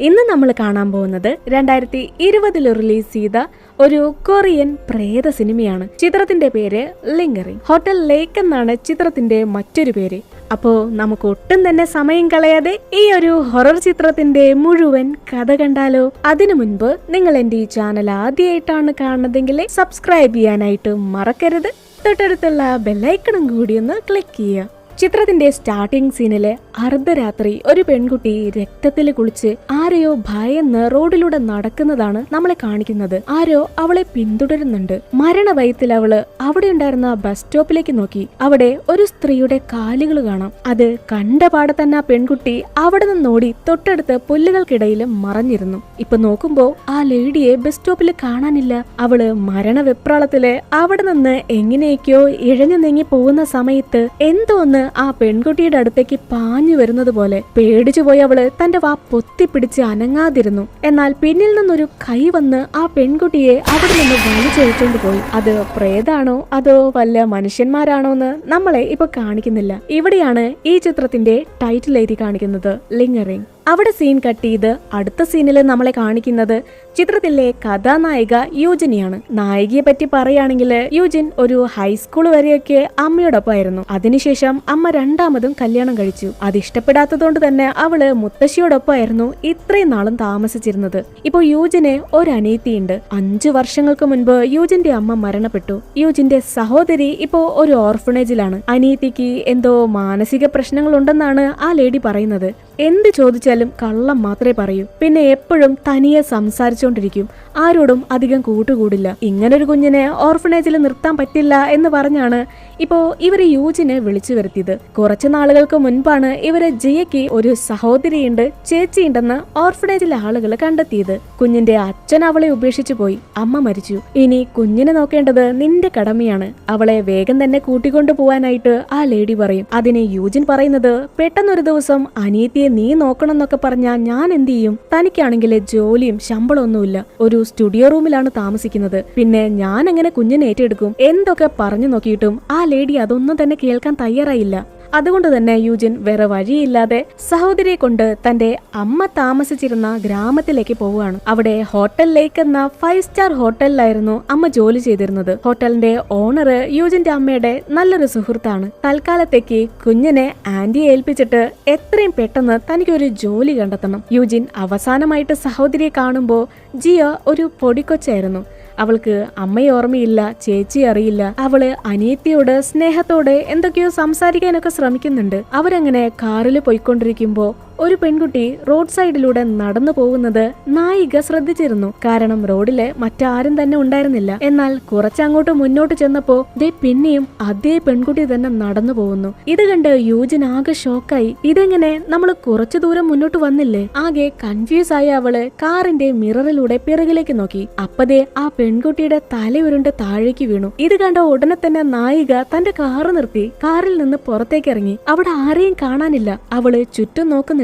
ഇന്ന് നമ്മൾ കാണാൻ പോകുന്നത് 2020 റിലീസ് ചെയ്ത ഒരു കൊറിയൻ പ്രേത സിനിമയാണ്. ചിത്രത്തിന്റെ പേര് ലിംഗറിംഗ്. ഹോട്ടൽ ലേക്ക് എന്നാണ് ചിത്രത്തിന്റെ മറ്റൊരു പേര്. അപ്പോ നമുക്ക് ഒട്ടും തന്നെ സമയം കളയാതെ ഈ ഒരു ഹൊറർ ചിത്രത്തിന്റെ മുഴുവൻ കഥ കണ്ടാലോ? അതിനു മുൻപ് നിങ്ങൾ എന്റെ ഈ ചാനൽ ആദ്യമായിട്ടാണ് കാണുന്നതെങ്കിൽ സബ്സ്ക്രൈബ് ചെയ്യാനായിട്ട് മറക്കരുത്. തൊട്ടടുത്തുള്ള ബെല്ലൈക്കണും കൂടി ഒന്ന് ക്ലിക്ക് ചെയ്യുക. ചിത്രത്തിന്റെ സ്റ്റാർട്ടിംഗ് സീനിലെ അർദ്ധരാത്രി ഒരു പെൺകുട്ടി രക്തത്തിൽ കുളിച്ച് ആരെയോ ഭയന്ന് റോഡിലൂടെ നടക്കുന്നതാണ് നമ്മളെ കാണിക്കുന്നത്. ആരോ അവളെ പിന്തുടരുന്നുണ്ട്. മരണഭയത്തിൽ അവള് അവിടെ ഉണ്ടായിരുന്ന ബസ് സ്റ്റോപ്പിലേക്ക് നോക്കി. അവിടെ ഒരു സ്ത്രീയുടെ കാലുകൾ കാണാം. അത് കണ്ട പാടെ തന്നെ ആ പെൺകുട്ടി അവിടെ നിന്നോടി തൊട്ടടുത്ത് പുല്ലുകൾക്കിടയിൽ മറഞ്ഞിരുന്നു. ഇപ്പൊ നോക്കുമ്പോ ആ ലേഡിയെ ബസ് സ്റ്റോപ്പിൽ കാണാനില്ല. അവള് മരണവെപ്രാളത്തില് അവിടെ നിന്ന് എങ്ങനെയൊക്കെയോ ഇഴഞ്ഞു നീങ്ങി പോകുന്ന സമയത്ത് എന്തോന്ന് ആ പെൺകുട്ടിയുടെ അടുത്തേക്ക് പാഞ്ഞു വരുന്നത് പോലെ പേടിച്ചു പോയി അവള് തന്റെ വാ പൊത്തിപ്പിടിച്ച് അനങ്ങാതിരുന്നു. എന്നാൽ പിന്നിൽ നിന്നൊരു കൈ വന്ന് ആ പെൺകുട്ടിയെ അവിടെ നിന്ന് വലിച്ചഴിച്ചോണ്ട് പോയി. അത് പ്രേതാണോ അതോ വല്ല മനുഷ്യന്മാരാണോ എന്ന് നമ്മളെ ഇപ്പൊ കാണിക്കുന്നില്ല. ഇവിടെയാണ് ഈ ചിത്രത്തിന്റെ ടൈറ്റിൽ എഴുതി കാണിക്കുന്നത്, ലിംഗറിംഗ്. അവിടെ സീൻ കട്ട് ചെയ്ത് അടുത്ത സീനിൽ നമ്മളെ കാണിക്കുന്നത് ചിത്രത്തിലെ കഥാനായിക യൂജിനെയാണ്. നായികയെ പറ്റി പറയുകയാണെങ്കിൽ യൂജിൻ ഒരു ഹൈസ്കൂൾ വരെയൊക്കെ അമ്മയോടൊപ്പമായിരുന്നു. അതിനുശേഷം അമ്മ രണ്ടാമതും കല്യാണം കഴിച്ചു. അത് ഇഷ്ടപ്പെടാത്തതുകൊണ്ട് തന്നെ അവള് മുത്തശ്ശിയോടൊപ്പമായിരുന്നു ഇത്രയും നാളും താമസിച്ചിരുന്നത്. ഇപ്പൊ യൂജിന് ഒരു അനിയത്തിയുണ്ട്. 5 വർഷങ്ങൾക്ക് മുൻപ് യൂജിന്റെ അമ്മ മരണപ്പെട്ടു. യൂജിന്റെ സഹോദരി ഇപ്പോ ഒരു ഓർഫണേജിലാണ്. അനിയത്തിക്ക് എന്തോ മാനസിക പ്രശ്നങ്ങൾ ഉണ്ടെന്നാണ് ആ ലേഡി പറയുന്നത്. എന്ത് ചോദിച്ചാലും കള്ളം മാത്രമേ പറയൂ. പിന്നെ എപ്പോഴും തനിയെ സംസാരിച്ചോണ്ടിരിക്കും. ആരോടും അധികം കൂട്ടുകൂടില്ല. ഇങ്ങനൊരു കുഞ്ഞിനെ ഓർഫണേജിൽ നിർത്താൻ പറ്റില്ല എന്ന് പറഞ്ഞാണ് ഇപ്പോ ഇവര് യൂജിനെ വിളിച്ചു വരുത്തിയത്. കുറച്ചു നാളുകൾക്ക് മുൻപാണ് ഇവര് ജിയയ്ക്ക് ഒരു സഹോദരിയുണ്ട്, ചേച്ചിയുണ്ടെന്ന് ഓർഫണേജിലെ ആളുകൾ കണ്ടെത്തിയത്. കുഞ്ഞിന്റെ അച്ഛൻ അവളെ ഉപേക്ഷിച്ചു പോയി. അമ്മ മരിച്ചു. ഇനി കുഞ്ഞിനെ നോക്കേണ്ടത് നിന്റെ കടമയാണ്. അവളെ വേഗം തന്നെ കൂട്ടിക്കൊണ്ടു പോവാനായിട്ട് ആ ലേഡി പറയും. അതിന് യൂജിൻ പറയുന്നത്, പെട്ടെന്നൊരു ദിവസം അനിയത്തിയെ നീ നോക്കണം എന്നൊക്കെ പറഞ്ഞാ ഞാൻ എന്ത് ചെയ്യും? തനിക്കാണെങ്കിൽ ജോലിയും ശമ്പളമൊന്നുമില്ല. ഒരു സ്റ്റുഡിയോ റൂമിലാണ് താമസിക്കുന്നത്. പിന്നെ ഞാൻ എങ്ങനെ കുഞ്ഞിനെ ഏറ്റെടുക്കും? എന്തൊക്കെ പറഞ്ഞു നോക്കിയിട്ടും ആ ലേഡി അതൊന്നും തന്നെ കേൾക്കാൻ തയ്യാറായില്ല. അതുകൊണ്ട് തന്നെ യൂജിൻ വേറെ വഴിയില്ലാതെ സഹോദരിയെ കൊണ്ട് തന്റെ അമ്മ താമസിച്ചിരുന്ന ഗ്രാമത്തിലേക്ക് പോവുകയാണ്. അവിടെ ഹോട്ടൽ ലേക്ക് എന്ന 5 സ്റ്റാർ ഹോട്ടലിലായിരുന്നു അമ്മ ജോലി ചെയ്തിരുന്നത്. ഹോട്ടലിന്റെ ഓണർ യൂജിന്റെ അമ്മയുടെ നല്ലൊരു സുഹൃത്താണ്. തൽക്കാലത്തേക്ക് കുഞ്ഞിനെ ആന്റിയെ ഏൽപ്പിച്ചിട്ട് എത്രയും പെട്ടെന്ന് തനിക്കൊരു ജോലി കണ്ടെത്തണം. യൂജിൻ അവസാനമായിട്ട് സഹോദരിയെ കാണുമ്പോ ജിയ ഒരു പൊടിക്കൊച്ചായിരുന്നു. അവൾക്ക് അമ്മയെ ഓർമ്മയില്ല, ചേച്ചി അറിയില്ല. അവള് അനിയത്തിയോട് സ്നേഹത്തോടെ എന്തൊക്കെയോ സംസാരിക്കാനൊക്കെ ശ്രമിക്കുന്നുണ്ട്. അവരങ്ങനെ കാറിൽ പോയിക്കൊണ്ടിരിക്കുമ്പോ ഒരു പെൺകുട്ടി റോഡ് സൈഡിലൂടെ നടന്നു പോകുന്നത് നായിക ശ്രദ്ധിച്ചിരുന്നു. കാരണം റോഡില് മറ്റാരും തന്നെ ഉണ്ടായിരുന്നില്ല. എന്നാൽ കുറച്ചങ്ങോട്ട് മുന്നോട്ട് ചെന്നപ്പോ പിന്നെയും അതേ പെൺകുട്ടി തന്നെ നടന്നു പോകുന്നു. ഇത് കണ്ട് യൂജിൻ ആകെ ഷോക്കായി. ഇതെങ്ങനെ നമ്മൾ കുറച്ചു ദൂരം മുന്നോട്ട് വന്നില്ലേ? ആകെ കൺഫ്യൂസ് ആയ അവള് കാറിന്റെ മിററിലൂടെ പിറകിലേക്ക് നോക്കി. അപ്പതേ ആ പെൺകുട്ടിയുടെ തലയുരുണ്ട് താഴേക്ക് വീണു. ഇത് കണ്ട ഉടനെ തന്നെ നായിക തന്റെ കാറ് നിർത്തി കാറിൽ നിന്ന് പുറത്തേക്ക് ഇറങ്ങി. അവിടെ ആരെയും കാണാനില്ല. അവള് ചുറ്റും നോക്കുന്നുണ്ട്.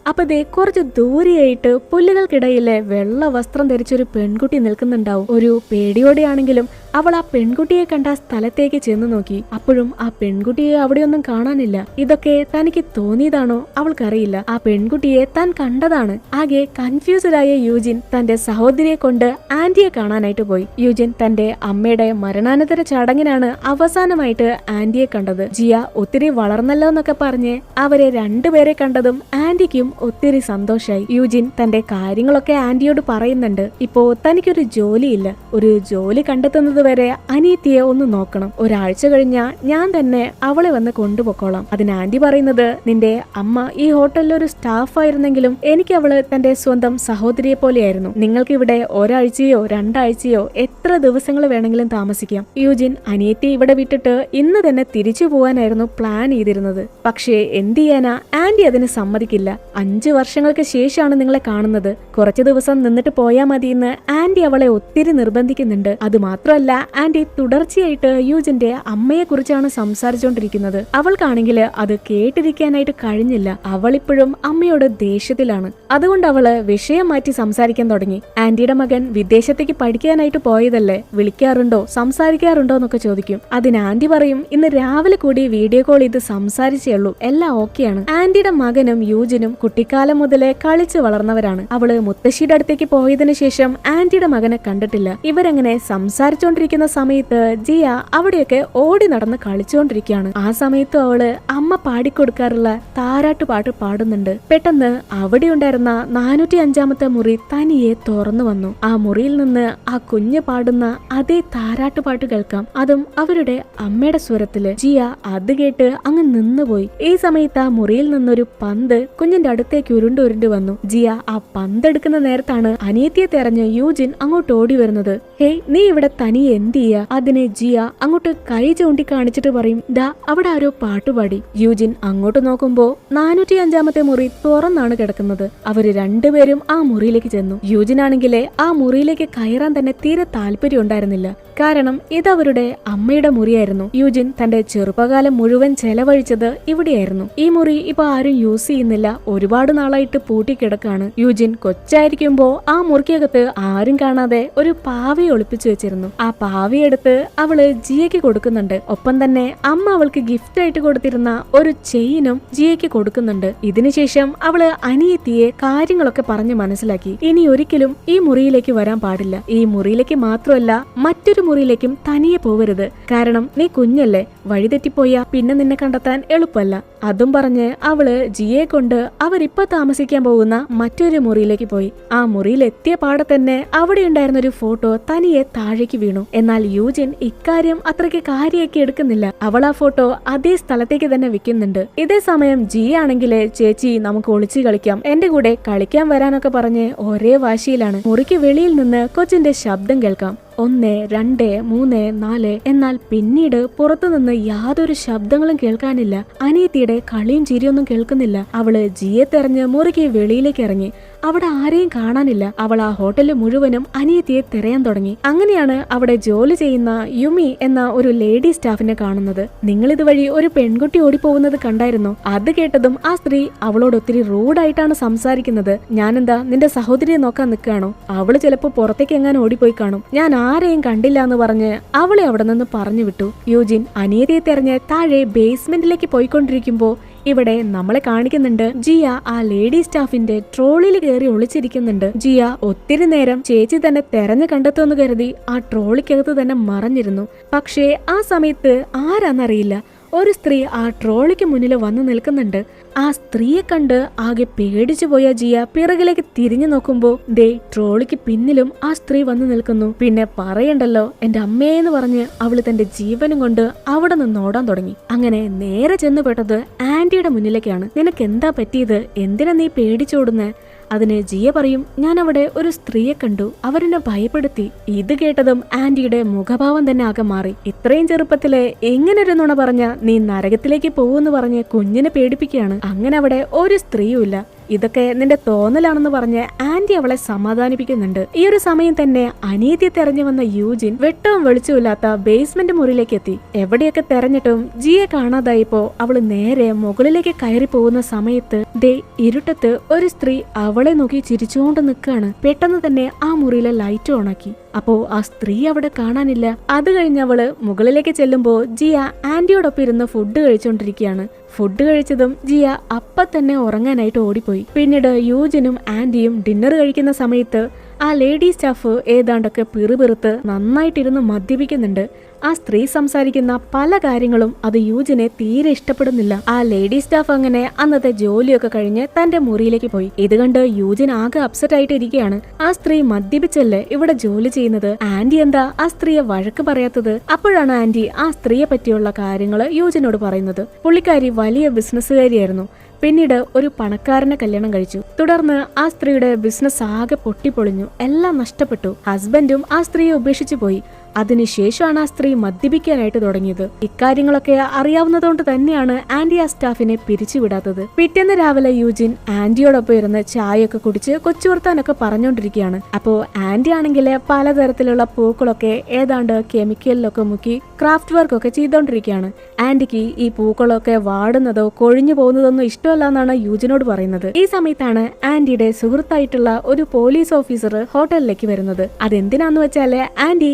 അപ്പൊ ദേ കുറച്ച് ദൂരെയായിട്ട് പുല്ലുകൾക്കിടയിലെ വെള്ള വസ്ത്രം ധരിച്ചൊരു പെൺകുട്ടി നിൽക്കുന്നുണ്ടാവും. ഒരു പേടിയോടെയാണെങ്കിലും അവൾ ആ പെൺകുട്ടിയെ കണ്ട സ്ഥലത്തേക്ക് ചെന്ന് നോക്കി. അപ്പോഴും ആ പെൺകുട്ടിയെ അവിടെയൊന്നും കാണാനില്ല. ഇതൊക്കെ തനിക്ക് തോന്നിയതാണോ? അവൾക്കറിയില്ല. ആ പെൺകുട്ടിയെ താൻ കണ്ടതാണ്. ആകെ കൺഫ്യൂസ്ഡ് ആയ യൂജിൻ തന്റെ സഹോദരിയെ കൊണ്ട് ആന്റിയെ കാണാനായിട്ട് പോയി. യൂജിൻ തന്റെ അമ്മയുടെ മരണാനന്തര ചടങ്ങിനാണ് അവസാനമായിട്ട് ആന്റിയെ കണ്ടത്. ജിയ ഒത്തിരി വളർന്നല്ലോ എന്നൊക്കെ പറഞ്ഞ് അവരെ രണ്ടുപേരെ കണ്ടതും ആന്റിക്കും ഒത്തിരി സന്തോഷായി. യൂജിൻ തന്റെ കാര്യങ്ങളൊക്കെ ആന്റിയോട് പറയുന്നുണ്ട്. ഇപ്പോ തനിക്കൊരു ജോലിയില്ല. ഒരു ജോലി കണ്ടെത്തുന്നത് വരെ അനിയത്തിയെ ഒന്ന് നോക്കണം. ഒരാഴ്ച കഴിഞ്ഞാ ഞാൻ തന്നെ അവളെ വന്ന് കൊണ്ടുപോക്കോളാം. അതിന് ആന്റി പറയുന്നത്, നിന്റെ അമ്മ ഈ ഹോട്ടലിൽ ഒരു സ്റ്റാഫ് ആയിരുന്നെങ്കിലും എനിക്ക് അവള് തന്റെ സ്വന്തം സഹോദരിയെ പോലെയായിരുന്നു. നിങ്ങൾക്ക് ഇവിടെ ഒരാഴ്ചയോ 2 ആഴ്ചയോ എത്ര ദിവസങ്ങൾ വേണമെങ്കിലും താമസിക്കാം. യൂജിൻ അനിയത്തി ഇവിടെ വിട്ടിട്ട് ഇന്ന് തന്നെ തിരിച്ചു പോവാനായിരുന്നു പ്ലാൻ ചെയ്തിരുന്നത്. പക്ഷേ എന്ത് ചെയ്യാനാ, ആന്റി അതിന് സമ്മതിക്കില്ല. 5 വർഷങ്ങൾക്ക് ശേഷമാണ് നിങ്ങളെ കാണുന്നത്. കുറച്ചു ദിവസം നിന്നിട്ട് പോയാ മതിയെന്ന് ആന്റി അവളെ ഒത്തിരി നിർബന്ധിക്കുന്നുണ്ട്. അത് മാത്രമല്ല ആന്റി തുടർച്ചയായിട്ട് യൂജിന്റെ അമ്മയെ കുറിച്ചാണ് സംസാരിച്ചുകൊണ്ടിരിക്കുന്നത്. അവൾക്കാണെങ്കിൽ അത് കേട്ടിരിക്കാനായിട്ട് കഴിഞ്ഞില്ല. അവളിപ്പോഴും അമ്മയോട് ദേഷ്യത്തിലാണ്. അതുകൊണ്ട് അവള് വിഷയം മാറ്റി സംസാരിക്കാൻ തുടങ്ങി. ആന്റിയുടെ മകൻ വിദേശത്തേക്ക് പഠിക്കാനായിട്ട് പോയതല്ലേ, വിളിക്കാറുണ്ടോ സംസാരിക്കാറുണ്ടോ എന്നൊക്കെ ചോദിക്കും. അതിന് ആന്റി പറയും, ഇന്ന് രാവിലെ കൂടി വീഡിയോ കോൾ ചെയ്ത് സംസാരിച്ചേ ഉള്ളൂ, എല്ലാം ഓക്കെയാണ്. ആന്റിയുടെ മകനും യൂജിനും കുട്ടിക്കാലം മുതലേ കളിച്ചു വളർന്നവരാണ്. അവള് മുത്തശ്ശിയുടെ അടുത്തേക്ക് പോയതിനു ശേഷം ആന്റിയുടെ മകനെ കണ്ടിട്ടില്ല. ഇവരങ്ങനെ സംസാരിച്ചോണ്ടിരിക്കുന്ന സമയത്ത് ജിയ അവിടെയൊക്കെ ഓടി നടന്ന് കളിച്ചുകൊണ്ടിരിക്കുകയാണ്. ആ സമയത്ത് അവള് അമ്മ പാടിക്കൊടുക്കാറുള്ള താരാട്ട് പാട്ട് പാടുന്നുണ്ട്. പെട്ടെന്ന് അവിടെ ഉണ്ടായിരുന്ന 405-ാമത്തെ മുറി തനിയെ തുറന്നു വന്നു. ആ മുറിയിൽ നിന്ന് ആ കുഞ്ഞ് പാടുന്ന അതേ താരാട്ടുപാട്ട് കേൾക്കാം. അതും അവരുടെ അമ്മയുടെ സ്വരത്തില്. ജിയ അത് കേട്ട് അങ്ങ് നിന്നുപോയി. ഈ സമയത്ത് ആ മുറിയിൽ നിന്നൊരു പന്ത് കുഞ്ഞിന്റെ അടുത്തേക്ക് ഉരുണ്ട് വന്നു. ജിയ ആ പന്തെടുക്കുന്ന നേരത്താണ് അനിയത്തിയെ തെരഞ്ഞ് യൂജിൻ അങ്ങോട്ട് ഓടി വരുന്നത്. ഹേയ്, നീ ഇവിടെ തനിയെ എന്ത് ചെയ്യാ? അതിനെ ജിയ അങ്ങോട്ട് കൈ ചൂണ്ടി കാണിച്ചിട്ട് പറയും, ദാ അവിടെ ആരോ പാട്ടുപാടി. യൂജിൻ അങ്ങോട്ട് നോക്കുമ്പോ 405-ാമത്തെ മുറി തുറന്നാണ് കിടക്കുന്നത്. അവര് രണ്ടുപേരും ആ മുറിയിലേക്ക് ചെന്നു. യൂജിനാണെങ്കിലേ ആ മുറിയിലേക്ക് കയറാൻ തന്നെ തീരെ താല്പര്യം ഉണ്ടായിരുന്നില്ല. കാരണം ഇതവരുടെ അമ്മയുടെ മുറിയായിരുന്നു. യൂജിൻ തന്റെ ചെറുപ്പകാലം മുഴുവൻ ചെലവഴിച്ചത് ഇവിടെയായിരുന്നു. ഈ മുറി ഇപ്പൊ ആരും യൂസ് ചെയ്യുന്നില്ല. ഒരുപാട് നാളായിട്ട് പൂട്ടിക്കിടക്കാണ്. യൂജിൻ കൊച്ചായിരിക്കുമ്പോ ആ മുറിക്കകത്ത് ആരും കാണാതെ ഒരു പാവയെ ഒളിപ്പിച്ചു വെച്ചിരുന്നു. ആ പാവയെടുത്ത് അവള് ജിയയ്ക്ക് കൊടുക്കുന്നുണ്ട്. ഒപ്പം തന്നെ അമ്മ അവൾക്ക് ഗിഫ്റ്റ് ആയിട്ട് കൊടുത്തിരുന്ന ഒരു ചെയിനും ജിയയ്ക്ക് കൊടുക്കുന്നുണ്ട്. ഇതിനുശേഷം അവള് അനിയത്തിയെ കാര്യങ്ങളൊക്കെ പറഞ്ഞ് മനസ്സിലാക്കി. ഇനി ഒരിക്കലും ഈ മുറിയിലേക്ക് വരാൻ പാടില്ല. ഈ മുറിയിലേക്ക് മാത്രമല്ല മറ്റൊരു മുറിയിലേക്കും തനിയെ പോവരുത്. കാരണം നീ കുഞ്ഞല്ലേ, വഴിതെറ്റിപ്പോയാ പിന്നെ നിന്നെ കണ്ടെത്താൻ എളുപ്പമല്ല. അതും പറഞ്ഞ് അവള് ജിയെ കൊണ്ട് അവരിപ്പോ താമസിക്കാൻ പോകുന്ന മറ്റൊരു മുറിയിലേക്ക് പോയി. ആ മുറിയിൽ എത്തിയ പാടെ തന്നെ അവിടെ ഉണ്ടായിരുന്ന ഒരു ഫോട്ടോ തനിയെ താഴേക്ക് വീണു. എന്നാൽ യൂജിൻ ഇക്കാര്യം അത്രയ്ക്ക് കാര്യമാക്കി എടുക്കുന്നില്ല. അവൾ ആ ഫോട്ടോ അതേ സ്ഥലത്തേക്ക് തന്നെ വെക്കുന്നുണ്ട്. ഇതേ സമയം ജി ആണെങ്കില്, ചേച്ചി നമുക്ക് ഒളിച്ചു കളിക്കാം, എന്റെ കൂടെ കളിക്കാൻ വരാനൊക്കെ പറഞ്ഞ് ഒരേ വാശിയിലാണ്. മുറിക്ക് വെളിയിൽ നിന്ന് കൊച്ചിന്റെ ശബ്ദം കേൾക്കാം. 1, 2, 3, 4. എന്നാൽ പിന്നീട് പുറത്തുനിന്ന് യാതൊരു ശബ്ദങ്ങളും കേൾക്കാനില്ല. അനിയത്തിയുടെ കളിയും ചിരിയൊന്നും കേൾക്കുന്നില്ല. അവള് ജിയെ തെരഞ്ഞ് മുറിക്ക് വെളിയിലേക്ക് ഇറങ്ങി. അവിടെ ആരെയും കാണാനില്ല. അവൾ ആ ഹോട്ടലിൽ മുഴുവനും അനിയത്തിയെ തിരയാൻ തുടങ്ങി. അങ്ങനെയാണ് അവിടെ ജോലി ചെയ്യുന്ന യുമി എന്ന ഒരു ലേഡി സ്റ്റാഫിനെ കാണുന്നത്. നിങ്ങൾ ഇതുവഴി ഒരു പെൺകുട്ടി ഓടിപ്പോകുന്നത് കണ്ടായിരുന്നു. അത് കേട്ടതും ആ സ്ത്രീ അവളോട് ഒത്തിരി റൂഡായിട്ടാണ് സംസാരിക്കുന്നത്. ഞാനെന്താ നിന്റെ സഹോദരിയെ നോക്കാൻ നിൽക്കുകയാണോ? അവള് ചിലപ്പോ പുറത്തേക്ക് എങ്ങാനും ഓടിപ്പോയി കാണും. ഞാൻ ആരെയും കണ്ടില്ല എന്ന് പറഞ്ഞ് അവളെ അവിടെ നിന്ന് പറഞ്ഞു വിട്ടു. യൂജിൻ അനിയത്തിയെ തെരഞ്ഞ് താഴെ ബേസ്മെന്റിലേക്ക് പോയിക്കൊണ്ടിരിക്കുമ്പോ ഇവിടെ നമ്മളെ കാണിക്കുന്നുണ്ട്. ജിയ ആ ലേഡി സ്റ്റാഫിന്റെ ട്രോളിയിൽ കയറി ഒളിച്ചിരിക്കുന്നുണ്ട്. ജിയ ഒത്തിരി നേരം ചേച്ചി തന്നെ തെരഞ്ഞു കണ്ടെത്തുമെന്ന് കരുതി ആ ട്രോളിക്കകത്ത് തന്നെ മറഞ്ഞിരുന്നു. പക്ഷേ ആ സമയത്ത് ആരാന്നറിയില്ല ഒരു സ്ത്രീ ആ ട്രോളിക്ക് മുന്നിൽ വന്നു നിൽക്കുന്നുണ്ട്. ആ സ്ത്രീയെ കണ്ട് ആകെ പേടിച്ചു പോയ ജിയ പിറകിലേക്ക് തിരിഞ്ഞു നോക്കുമ്പോ ദേ ട്രോളിക്ക് പിന്നിലും ആ സ്ത്രീ വന്നു നിൽക്കുന്നു. പിന്നെ പറയണ്ടല്ലോ, എന്റെ അമ്മയെന്ന് പറഞ്ഞ് അവള് തന്റെ ജീവനും കൊണ്ട് അവിടെ നിന്ന് ഓടാൻ തുടങ്ങി. അങ്ങനെ നേരെ ചെന്നുപെട്ടത് ആന്റിയുടെ മുന്നിലേക്കാണ്. നിനക്ക് എന്താ പറ്റിയത്? എന്തിനാ നീ പേടിച്ചോടുന്നേ? അതിന് ജിയ പറയും, ഞാൻ അവിടെ ഒരു സ്ത്രീയെ കണ്ടു, അവരെന്നെ ഭയപ്പെടുത്തി. ഇത് കേട്ടതും ആന്റിയുടെ മുഖഭാവം തന്നെ ആകെ മാറി. ഇത്രയും ചെറുപ്പത്തിലെ എങ്ങനൊരു നുണ പറഞ്ഞ നീ നരകത്തിലേക്ക് പോവെന്ന് പറഞ്ഞ് കുഞ്ഞിനെ പേടിപ്പിക്കുകയാണ്. അങ്ങനെ അവിടെ ഒരു സ്ത്രീയുമില്ല. ഇതൊക്കെ നിന്റെ തോന്നലാണെന്ന് പറഞ്ഞ് ആന്റി അവളെ സമാധാനിപ്പിക്കുന്നുണ്ട്. ഈ ഒരു സമയം തന്നെ അനിയത്തിയെ തെരഞ്ഞു വന്ന യൂജിൻ വെട്ടവും വെളിച്ചമില്ലാത്ത ബേസ്മെന്റ് മുറിയിലേക്ക് എത്തി. എവിടെയൊക്കെ തെരഞ്ഞിട്ടും ജിയെ കാണാതായപ്പോ അവള് നേരെ മുകളിലേക്ക് കയറി പോകുന്ന സമയത്ത് ദേ ഇരുട്ടത്ത് ഒരു സ്ത്രീ അവളെ നോക്കി ചിരിച്ചുകൊണ്ട് നിൽക്കുകയാണ്. പെട്ടെന്ന് തന്നെ ആ മുറിയിലെ ലൈറ്റ് ഓണാക്കി. അപ്പോ ആ സ്ത്രീ അവിടെ കാണാനില്ല. അത് കഴിഞ്ഞ് അവള് മുകളിലേക്ക് ചെല്ലുമ്പോ ജിയ ആന്റിയോടൊപ്പം ഇരുന്ന് ഫുഡ് കഴിച്ചോണ്ടിരിക്കുകയാണ്. ഫുഡ് കഴിച്ചതും ജിയ അപ്പ തന്നെ ഉറങ്ങാനായിട്ട് ഓടിപ്പോയി. പിന്നീട് യൂജിനും ആന്റിയും ഡിന്നർ കഴിക്കുന്ന സമയത്ത് ആ ലേഡി സ്റ്റാഫ് ഏതാണ്ടൊക്കെ പിറുപിറുത്ത് നന്നായിട്ടിരുന്ന് മദ്യപിക്കുന്നുണ്ട്. ആ സ്ത്രീ സംസാരിക്കുന്ന പല കാര്യങ്ങളും അത് യൂജിനെ തീരെ ഇഷ്ടപ്പെടുന്നില്ല. ആ ലേഡി സ്റ്റാഫ് അങ്ങനെ അന്നത്തെ ജോലിയൊക്കെ കഴിഞ്ഞ് തന്റെ മുറിയിലേക്ക് പോയി. ഇത് കണ്ട് യൂജിൻ ആകെ അപ്സെറ്റ് ആയിട്ട് ഇരിക്കുകയാണ്. ആ സ്ത്രീ മദ്യപിച്ചല്ലേ ഇവിടെ ജോലി ചെയ്യുന്നത്? ആന്റി എന്താ ആ സ്ത്രീയെ വഴക്ക് പറയാത്തത്? അപ്പോഴാണ് ആന്റി ആ സ്ത്രീയെ പറ്റിയുള്ള കാര്യങ്ങൾ യൂജിനോട് പറയുന്നത്. പുള്ളിക്കാരി വലിയ ബിസിനസ്സുകാരിയായിരുന്നു. പിന്നീട് ഒരു പണക്കാരനെ കല്യാണം കഴിച്ചു. തുടർന്ന് ആ സ്ത്രീയുടെ ബിസിനസ് ആകെ പൊട്ടിപ്പൊളിഞ്ഞു. എല്ലാം നഷ്ടപ്പെട്ടു. ഹസ്ബൻഡും ആ സ്ത്രീയെ ഉപേക്ഷിച്ചു പോയി. അതിനുശേഷമാണ് ആ സ്ത്രീ മദ്യപിക്കാനായിട്ട് തുടങ്ങിയത്. ഇക്കാര്യങ്ങളൊക്കെ അറിയാവുന്നതുകൊണ്ട് തന്നെയാണ് ആന്റി ആ സ്റ്റാഫിനെ പിരിച്ചുവിടാത്തത്. പിറ്റേന്ന് രാവിലെ യൂജിൻ ആന്റിയോടൊപ്പം ഇരുന്ന് ചായയൊക്കെ കുടിച്ച് കൊച്ചുവർത്താനൊക്കെ പറഞ്ഞുകൊണ്ടിരിക്കുകയാണ്. അപ്പോ ആന്റി ആണെങ്കിൽ പലതരത്തിലുള്ള പൂക്കളൊക്കെ ഏതാണ്ട് കെമിക്കലിലൊക്കെ മുക്കി ക്രാഫ്റ്റ് വർക്ക് ഒക്കെ ചെയ്തോണ്ടിരിക്കുകയാണ്. ആന്റിക്ക് ഈ പൂക്കളൊക്കെ വാടുന്നതോ കൊഴിഞ്ഞു പോകുന്നതൊന്നും ഇഷ്ടമല്ല എന്നാണ് യൂജിനോട് പറയുന്നത്. ഈ സമയത്താണ് ആന്റിയുടെ സുഹൃത്തായിട്ടുള്ള ഒരു പോലീസ് ഓഫീസർ ഹോട്ടലിലേക്ക് വരുന്നത്. അതെന്തിനാന്ന് വെച്ചാല് ആന്റി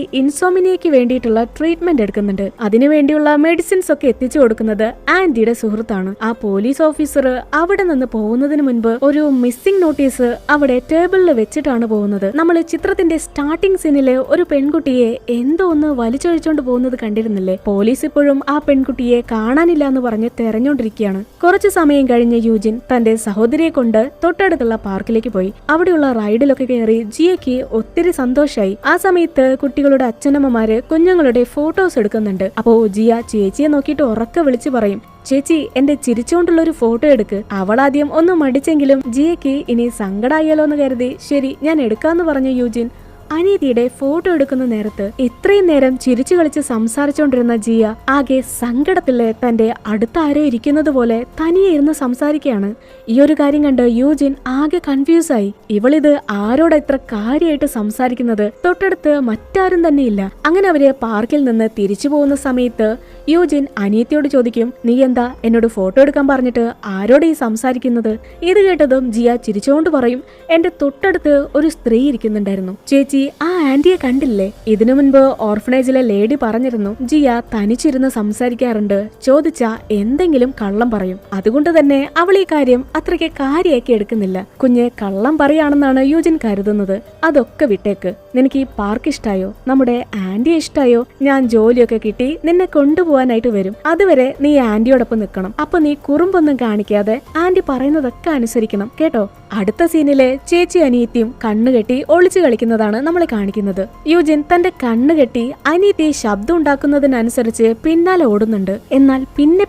ഇൻസോമിനിയയ്ക്ക് വേണ്ടിയിട്ടുള്ള ട്രീറ്റ്മെന്റ് എടുക്കുന്നുണ്ട്. അതിനുവേണ്ടിയുള്ള മെഡിസിൻസ് ഒക്കെ എത്തിച്ചു കൊടുക്കുന്നത് ആന്റിയുടെ സുഹൃത്താണ്. ആ പോലീസ് ഓഫീസർ അവിടെ നിന്ന് പോകുന്നതിന് മുൻപ് ഒരു മിസ്സിംഗ് നോട്ടീസ് അവിടെ ടേബിളിൽ വെച്ചിട്ടാണ് പോകുന്നത്. നമ്മൾ ചിത്രത്തിന്റെ സ്റ്റാർട്ടിംഗ് സീനിലെ ഒരു പെൺകുട്ടിയെ എന്തോ ഒന്ന് വലിച്ചൊഴിച്ചോണ്ട് പോകുന്നത് കണ്ടിരുന്നില്ലേ? പോലീസ് ഇപ്പോഴും ആ പെൺകുട്ടിയെ കാണാനില്ല എന്ന് പറഞ്ഞ് തെരഞ്ഞോണ്ടിരിക്കുകയാണ്. കുറച്ചു സമയം കഴിഞ്ഞ് യൂജിൻ തന്റെ സഹോദരിയെ കൊണ്ട് തൊട്ടടുത്തുള്ള പാർക്കിലേക്ക് പോയി. അവിടെയുള്ള റൈഡിലൊക്കെ കയറി ജിയയ്ക്ക് ഒത്തിരി സന്തോഷായി. ആ സമയത്ത് കുട്ടികളുടെ അച്ഛനമ്മമാര് കുഞ്ഞുങ്ങളുടെ ഫോട്ടോസ് എടുക്കുന്നുണ്ട്. അപ്പോ ജിയ ചേച്ചിയെ നോക്കിയിട്ട് ഉറക്കെ വിളിച്ചു പറയും, ചേച്ചി എന്റെ ചിരിച്ചുകൊണ്ടുള്ള ഒരു ഫോട്ടോ എടുക്ക്. അവളാദ്യം ഒന്ന് മടിച്ചെങ്കിലും ജിയയ്ക്ക് ഇനി സങ്കടായാലോ എന്ന് കരുതി ശരി ഞാൻ എടുക്കാന്ന് പറഞ്ഞ യൂജിൻ അനീതിയുടെ ഫോട്ടോ എടുക്കുന്ന നേരത്ത് ഇത്രയും നേരം ചിരിച്ചു കളിച്ച് സംസാരിച്ചോണ്ടിരുന്ന ജിയ ആകെ സങ്കടത്തില് തന്റെ അടുത്ത ആരോ ഇരിക്കുന്നത് പോലെ തനിയെ ഇരുന്ന് സംസാരിക്കുകയാണ്. ഈ ഒരു കാര്യം കണ്ട് യൂജിൻ ആകെ കൺഫ്യൂസ് ആയി. ഇവളിത് ആരോട് ഇത്ര കാര്യമായിട്ട് സംസാരിക്കുന്നത്? തൊട്ടടുത്ത് മറ്റാരും തന്നെ ഇല്ല. അങ്ങനെ അവര് പാർക്കിൽ നിന്ന് തിരിച്ചു പോകുന്ന സമയത്ത് യൂജിൻ അനിയത്തിയോട് ചോദിക്കും, നീ എന്താ എന്നോട് ഫോട്ടോ എടുക്കാൻ പറഞ്ഞിട്ട് ആരോട് ഈ സംസാരിക്കുന്നത്? ഇത് കേട്ടതും ജിയ ചിരിച്ചുകൊണ്ട് പറയും, എന്റെ തൊട്ടടുത്ത് ഒരു സ്ത്രീ ഇരിക്കുന്നുണ്ടായിരുന്നു ചേച്ചി, ആ ആന്റിയെ കണ്ടില്ലേ? ഇതിനു മുൻപ് ഓർഫനേജിലെ ലേഡി പറഞ്ഞിരുന്നു ജിയ തനിച്ചിരുന്ന് സംസാരിക്കാറുണ്ട്, ചോദിച്ചാ എന്തെങ്കിലും കള്ളം പറയും. അതുകൊണ്ട് തന്നെ അവൾ ഈ കാര്യം അത്രയ്ക്ക് കാര്യമാക്കി എടുക്കുന്നില്ല. കുഞ്ഞ് കള്ളം പറയാണെന്നാണ് യൂജിൻ കരുതുന്നത്. അതൊക്കെ വിട്ടേക്ക്. നിനക്ക് ഈ പാർക്ക് ഇഷ്ടായോ? നമ്മുടെ ആന്റിയെ ഇഷ്ടായോ? ഞാൻ ജോലിയൊക്കെ കിട്ടി നിന്നെ കൊണ്ടുപോകാനായിട്ട് വരും. അതുവരെ നീ ആന്റിയോടൊപ്പം നിൽക്കണം. അപ്പൊ നീ കുറുമ്പൊന്നും കാണിക്കാതെ ആന്റി പറയുന്നതൊക്കെ അനുസരിക്കണം കേട്ടോ. അടുത്ത സീനിലെ ചേച്ചി അനിയത്തിയും കണ്ണുകെട്ടി ഒളിച്ചു കളിക്കുന്നതാണ് നമ്മളെ കാണിക്കുന്നത്. യൂജിൻ തന്റെ കണ്ണുകെട്ടി അനിയത്തി ശബ്ദം ഉണ്ടാക്കുന്നതിനനുസരിച്ച് പിന്നാലെ ഓടുന്നുണ്ട്. എന്നാൽ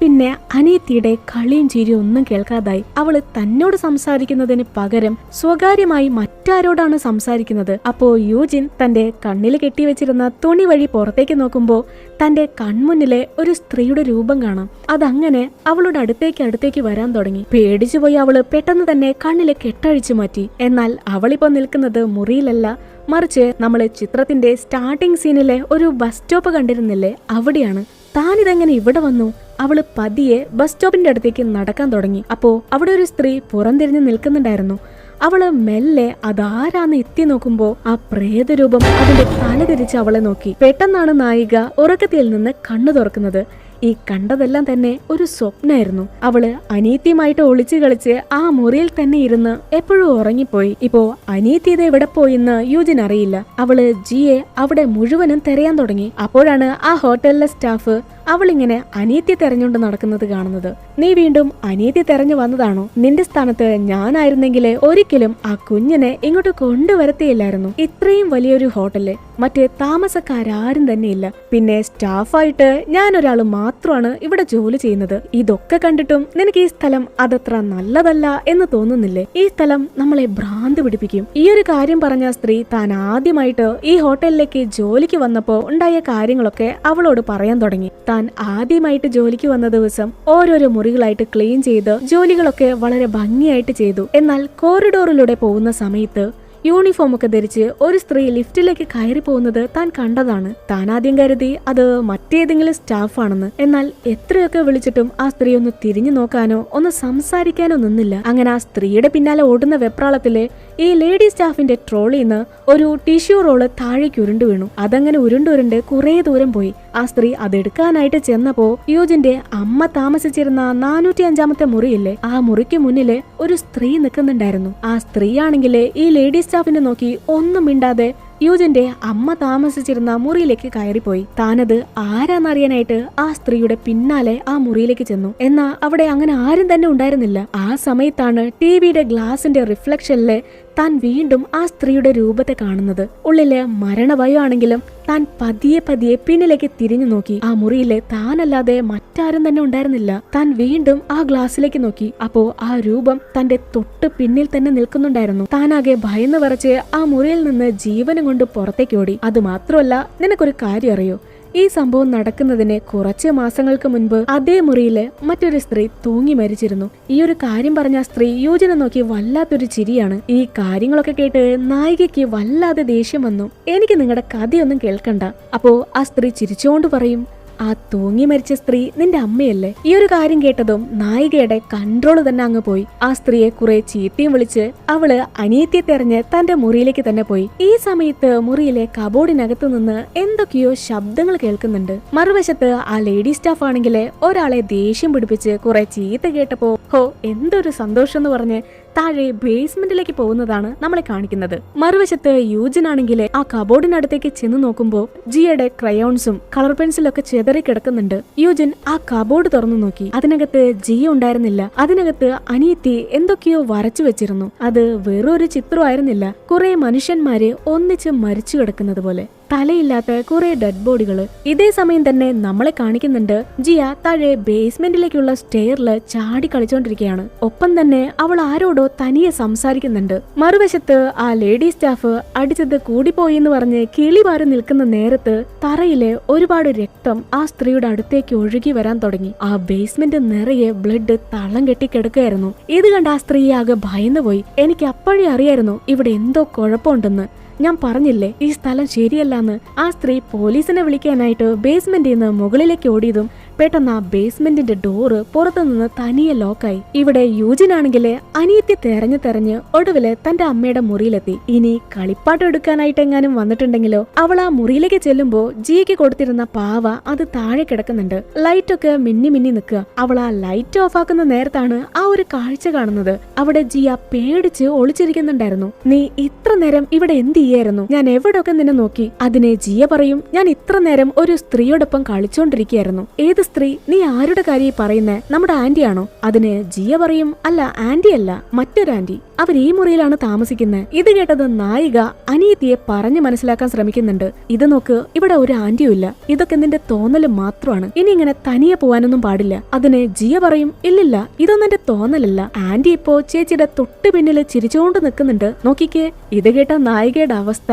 പിന്നെ അനിയത്തിയുടെ കളിയും ചിരിയും ഒന്നും കേൾക്കാതായി. അവള് തന്നോട് സംസാരിക്കുന്നതിന് പകരം സ്വകാര്യമായി മറ്റാരോടാണ് സംസാരിക്കുന്നത്. അപ്പോ യൂജിൻ തന്റെ കണ്ണിൽ കെട്ടിവെച്ചിരുന്ന തുണി വഴി പുറത്തേക്ക് നോക്കുമ്പോ തന്റെ കൺമുന്നിലെ ഒരു സ്ത്രീയുടെ രൂപം കാണാം. അതങ്ങനെ അവളുടെ അടുത്തേക്ക് വരാൻ തുടങ്ങി. പേടിച്ചുപോയി അവള് പെട്ടെന്ന് തന്നെ കണ്ണിലെ കെട്ടഴിച്ചു മാറ്റി. എന്നാൽ അവളിപ്പോ നിൽക്കുന്നത് മുറിയിലല്ല, മറിച്ച് നമ്മള് ചിത്രത്തിന്റെ സ്റ്റാർട്ടിംഗ് സീനിലെ ഒരു ബസ് സ്റ്റോപ്പ് കണ്ടിരുന്നില്ലേ, അവിടെയാണ്. താനിതെങ്ങനെ ഇവിടെ വന്നു? അവള് പതിയെ ബസ് സ്റ്റോപ്പിന്റെ അടുത്തേക്ക് നടക്കാൻ തുടങ്ങി. അപ്പോ അവിടെ ഒരു സ്ത്രീ പുറംതിരിഞ്ഞ് നിൽക്കുന്നുണ്ടായിരുന്നു. അവള് മെല്ലെ അതാരാന്ന് എത്തി നോക്കുമ്പോ ആ പ്രേതരൂപം അതിന്റെ തല തിരിച്ച് അവളെ നോക്കി. പെട്ടെന്നാണ് നായിക ഉറക്കത്തിൽ നിന്ന് കണ്ണു തുറക്കുന്നത്. ഈ കണ്ടതെല്ലാം തന്നെ ഒരു സ്വപ്നമായിരുന്നു. അവള് അനിയത്തിയുമായിട്ട് ഒളിച്ചു കളിച്ച് ആ മുറിയിൽ തന്നെ ഇരുന്ന് എപ്പോഴും ഉറങ്ങിപ്പോയി. ഇപ്പോ അനിയത്തി ഇത് എവിടെ പോയിന്ന് യൂജിൻ അറിയില്ല. അവള് ജിയെ അവിടെ മുഴുവനും തിരയാൻ തുടങ്ങി. അപ്പോഴാണ് ആ ഹോട്ടലിലെ സ്റ്റാഫ് അവളിങ്ങനെ അനിയത്തി തെരഞ്ഞുകൊണ്ട് നടക്കുന്നത് കാണുന്നത്. നീ വീണ്ടും അനിയത്തി തെരഞ്ഞു വന്നതാണോ? നിന്റെ സ്ഥാനത്ത് ഞാനായിരുന്നെങ്കിൽ ഒരിക്കലും ആ കുഞ്ഞിനെ ഇങ്ങോട്ട് കൊണ്ടുവരത്തേയില്ലായിരുന്നു. ഇത്രയും വലിയൊരു ഹോട്ടല് മറ്റേ താമസക്കാരും തന്നെ ഇല്ല. പിന്നെ സ്റ്റാഫായിട്ട് ഞാനൊരാള് മാത്രമാണ് ഇവിടെ ജോലി ചെയ്യുന്നത്. ഇതൊക്കെ കണ്ടിട്ടും നിനക്ക് ഈ സ്ഥലം അതത്ര നല്ലതല്ല എന്ന് തോന്നുന്നില്ലേ? ഈ സ്ഥലം നമ്മളെ ഭ്രാന്ത് പിടിപ്പിക്കും. ഈ ഒരു കാര്യം പറഞ്ഞ സ്ത്രീ താൻ ആദ്യമായിട്ട് ഈ ഹോട്ടലിലേക്ക് ജോലിക്ക് വന്നപ്പോ ഉണ്ടായ കാര്യങ്ങളൊക്കെ അവളോട് പറയാൻ തുടങ്ങി. താൻ ആദ്യമായിട്ട് ജോലിക്ക് വന്ന ദിവസം ഓരോരോ മുറികളായിട്ട് ക്ലീൻ ചെയ്ത് ജോലികളൊക്കെ വളരെ ഭംഗിയായിട്ട് ചെയ്തു. എന്നാൽ കോറിഡോറിലൂടെ പോകുന്ന സമയത്ത് യൂണിഫോം ഒക്കെ ധരിച്ച് ഒരു സ്ത്രീ ലിഫ്റ്റിലേക്ക് കയറി പോകുന്നത് താൻ കണ്ടതാണ്. താൻ ആദ്യം കരുതി അത് മറ്റേതെങ്കിലും സ്റ്റാഫാണെന്ന്. എന്നാൽ എത്രയൊക്കെ വിളിച്ചിട്ടും ആ സ്ത്രീ ഒന്ന് തിരിഞ്ഞു നോക്കാനോ ഒന്ന് സംസാരിക്കാനോ നിന്നില്ല. അങ്ങനെ ആ സ്ത്രീയുടെ പിന്നാലെ ഓടുന്ന വെപ്രാളത്തില് ഈ ലേഡി സ്റ്റാഫിന്റെ ട്രോളിന്ന് ഒരു ടിഷ്യൂ റോള് താഴേക്ക് ഉരുണ്ടു വീണു. അതങ്ങനെ ഉരുണ്ടുരുണ്ട് കുറെ ദൂരം പോയി. ആ സ്ത്രീ അതെടുക്കാനായിട്ട് ചെന്നപ്പോ യൂജിന്റെ അമ്മ താമസിച്ചിരുന്ന 405-ാമത്തെ മുറിയില്ലേ, ആ മുറിക്ക് മുന്നില് ഒരു സ്ത്രീ നിൽക്കുന്നുണ്ടായിരുന്നു. ആ സ്ത്രീയാണെങ്കില് ഈ ലേഡി സ്റ്റാഫിനെ നോക്കി ഒന്നും മിണ്ടാതെ യൂജിന്റെ അമ്മ താമസിച്ചിരുന്ന മുറിയിലേക്ക് കയറിപ്പോയി. താനത് ആരാന്നറിയാനായിട്ട് ആ സ്ത്രീയുടെ പിന്നാലെ ആ മുറിയിലേക്ക് ചെന്നു. എന്നാ അവിടെ അങ്ങനെ ആരും തന്നെ ഉണ്ടായിരുന്നില്ല. ആ സമയത്താണ് ടിവിയുടെ ഗ്ലാസിന്റെ റിഫ്ലക്ഷനില് താൻ വീണ്ടും ആ സ്ത്രീയുടെ രൂപത്തെ കാണുന്നത്. ഉള്ളില് മരണഭയമാണെങ്കിലും താൻ പതിയെ പിന്നിലേക്ക് തിരിഞ്ഞു നോക്കി. ആ മുറിയില് താനല്ലാതെ മറ്റാരും തന്നെ ഉണ്ടായിരുന്നില്ല. താൻ വീണ്ടും ആ ഗ്ലാസ്സിലേക്ക് നോക്കി. അപ്പോ ആ രൂപം തന്റെ തൊട്ട് പിന്നിൽ തന്നെ നിൽക്കുന്നുണ്ടായിരുന്നു. താനാകെ ഭയന്ന് വിറച്ച് ആ മുറിയിൽ നിന്ന് ജീവനും കൊണ്ട് പുറത്തേക്ക് ഓടി. അത് മാത്രമല്ല, നിനക്കൊരു കാര്യം അറിയോ? ഈ സംഭവം നടക്കുന്നതിന് കുറച്ച് മാസങ്ങൾക്ക് മുൻപ് അതേ മുറിയില് മറ്റൊരു സ്ത്രീ തൂങ്ങി മരിച്ചിരുന്നു. ഈ ഒരു കാര്യം പറഞ്ഞ സ്ത്രീ യൂജിനെ നോക്കി വല്ലാത്തൊരു ചിരിയാണ്. ഈ കാര്യങ്ങളൊക്കെ കേട്ട് നായികയ്ക്ക് വല്ലാതെ ദേഷ്യം വന്നു. എനിക്ക് നിങ്ങളുടെ കഥയൊന്നും കേൾക്കണ്ട. അപ്പോ ആ സ്ത്രീ ചിരിച്ചുകൊണ്ട് പറയും, ആ തൂങ്ങി മരിച്ച സ്ത്രീ നിന്റെ അമ്മയല്ലേ? ഈ ഒരു കാര്യം കേട്ടതും നായികയുടെ കൺട്രോൾ തന്നെ അങ്ങ് പോയി. ആ സ്ത്രീയെ കുറെ ചീത്തയും വിളിച്ച് അവള് അനിയത്തിയെ തെരഞ്ഞ് തന്റെ മുറിയിലേക്ക് തന്നെ പോയി. ഈ സമയത്ത് മുറിയിലെ കബോർഡിനകത്ത് നിന്ന് എന്തൊക്കെയോ ശബ്ദങ്ങൾ കേൾക്കുന്നുണ്ട്. മറുവശത്ത് ആ ലേഡി സ്റ്റാഫ് ആണെങ്കില് ഒരാളെ ദേഷ്യം പിടിപ്പിച്ച് കുറെ ചീത്ത കേട്ടപ്പോ ഹോ എന്തൊരു സന്തോഷം എന്ന് പറഞ്ഞ് താഴെ ബേസ്മെന്റിലേക്ക് പോകുന്നതാണ് നമ്മളെ കാണിക്കുന്നത്. മറുവശത്ത് യൂജിൻ ആണെങ്കിൽ ആ കബോർഡിനടുത്തേക്ക് ചെന്ന് നോക്കുമ്പോ ജിയയുടെ ക്രയോൺസും കളർ പെൻസിലും ഒക്കെ ചെതറി കിടക്കുന്നുണ്ട്. യൂജിൻ ആ കബോർഡ് തുറന്നു നോക്കി. അതിനകത്ത് ജിയ ഉണ്ടായിരുന്നില്ല. അതിനകത്ത് അനിയത്തി എന്തൊക്കെയോ വരച്ചു വെച്ചിരുന്നു. അത് വേറൊരു ചിത്രമായിരുന്നില്ല. കുറെ മനുഷ്യന്മാര് ഒന്നിച്ച് മരിച്ചു കിടക്കുന്നത് പോലെ, തലയില്ലാത്ത കുറെ ഡെഡ് ബോഡികള്. ഇതേ സമയം തന്നെ നമ്മളെ കാണിക്കുന്നുണ്ട് ജിയ താഴെ ബേസ്മെന്റിലേക്കുള്ള സ്റ്റെയറില് ചാടി കളിച്ചോണ്ടിരിക്കുകയാണ്. ഒപ്പം തന്നെ അവൾ ആരോടോ തനിയെ സംസാരിക്കുന്നുണ്ട്. മറുവശത്ത് ആ ലേഡി സ്റ്റാഫ് അടിച്ചത് കൂടിപ്പോയി എന്ന് പറഞ്ഞ് കിളി പാറി നിൽക്കുന്ന നേരത്ത് തറയിലെ ഒരുപാട് രക്തം ആ സ്ത്രീയുടെ അടുത്തേക്ക് ഒഴുകി വരാൻ തുടങ്ങി. ആ ബേസ്മെന്റ് നിറയെ ബ്ലഡ് തളം കെട്ടി കിടക്കുകയായിരുന്നു. ഇത് കണ്ട് ആ സ്ത്രീ ആകെ ഭയന്നുപോയി. എനിക്ക് അപ്പോഴേ അറിയായിരുന്നു ഇവിടെ എന്തോ കുഴപ്പമുണ്ടെന്ന്. ഞാൻ പറഞ്ഞില്ലേ ഈ സ്ഥലം ശരിയല്ലാന്ന്. ആ സ്ത്രീ പോലീസിനെ വിളിക്കാനായിട്ട് ബേസ്മെന്റിൽ നിന്ന് മുകളിലേക്ക് ഓടിയതും പെട്ടെന്ന് ആ ബേസ്മെന്റിന്റെ ഡോറ് പുറത്തുനിന്ന് തനിയെ ലോക്കായി. ഇവിടെ യൂജിൻ ആണെങ്കില് അനിയത്തി തെരഞ്ഞ് ഒടുവില് തന്റെ അമ്മയുടെ മുറിയിലെത്തി. ഇനി കളിപ്പാട്ടം എടുക്കാനായിട്ട് എങ്ങാനും വന്നിട്ടുണ്ടെങ്കിലോ. അവൾ ആ മുറിയിലേക്ക് ചെല്ലുമ്പോ ജിയക്ക് കൊടുത്തിരുന്ന പാവ അത് താഴെ കിടക്കുന്നുണ്ട്. ലൈറ്റൊക്കെ മിന്നി മിന്നി നിൽക്കുക. അവൾ ആ ലൈറ്റ് ഓഫ് ആക്കുന്ന നേരത്താണ് ആ ഒരു കാഴ്ച കാണുന്നത്. അവിടെ ജിയ പേടിച്ച് ഒളിച്ചിരിക്കുന്നുണ്ടായിരുന്നു. നീ ഇത്ര നേരം ഇവിടെ എന്ത് ചെയ്യായിരുന്നു? ഞാൻ എവിടെയൊക്കെ നിന്നെ നോക്കി. അതിനെ ജിയ പറയും, ഞാൻ ഇത്ര നേരം ഒരു സ്ത്രീയോടൊപ്പം കളിച്ചോണ്ടിരിക്കുകയായിരുന്നു. ഏത് സ്ത്രീ? നീ ആരുടെ കാര്യം പറയുന്നേ? നമ്മുടെ ആന്റിയാണോ? അതിന് ജിയ പറയും, അല്ല ആന്റി അല്ല, മറ്റൊരു ആന്റി. അവർ ഈ മുറിയിലാണ് താമസിക്കുന്നത്. ഇത് കേട്ടത് നായിക അനിയത്തിയെ പറഞ്ഞു മനസ്സിലാക്കാൻ ശ്രമിക്കുന്നുണ്ട്. ഇത് നോക്ക്, ഇവിടെ ഒരു ആന്റിയും ഇല്ല. ഇതൊക്കെ നിന്റെ തോന്നല് മാത്രമാണ്. ഇനി ഇങ്ങനെ തനിയെ പോവാനൊന്നും പാടില്ല. അതിന് ജിയ പറയും, ഇല്ലില്ല, ഇതൊന്നും എന്റെ തോന്നലല്ല. ആന്റി ഇപ്പോ ചേച്ചിയുടെ തൊട്ട് പിന്നില് ചിരിച്ചുകൊണ്ട് നിൽക്കുന്നുണ്ട്, നോക്കിക്കേ. ഇത് കേട്ട നായികയുടെ അവസ്ഥ.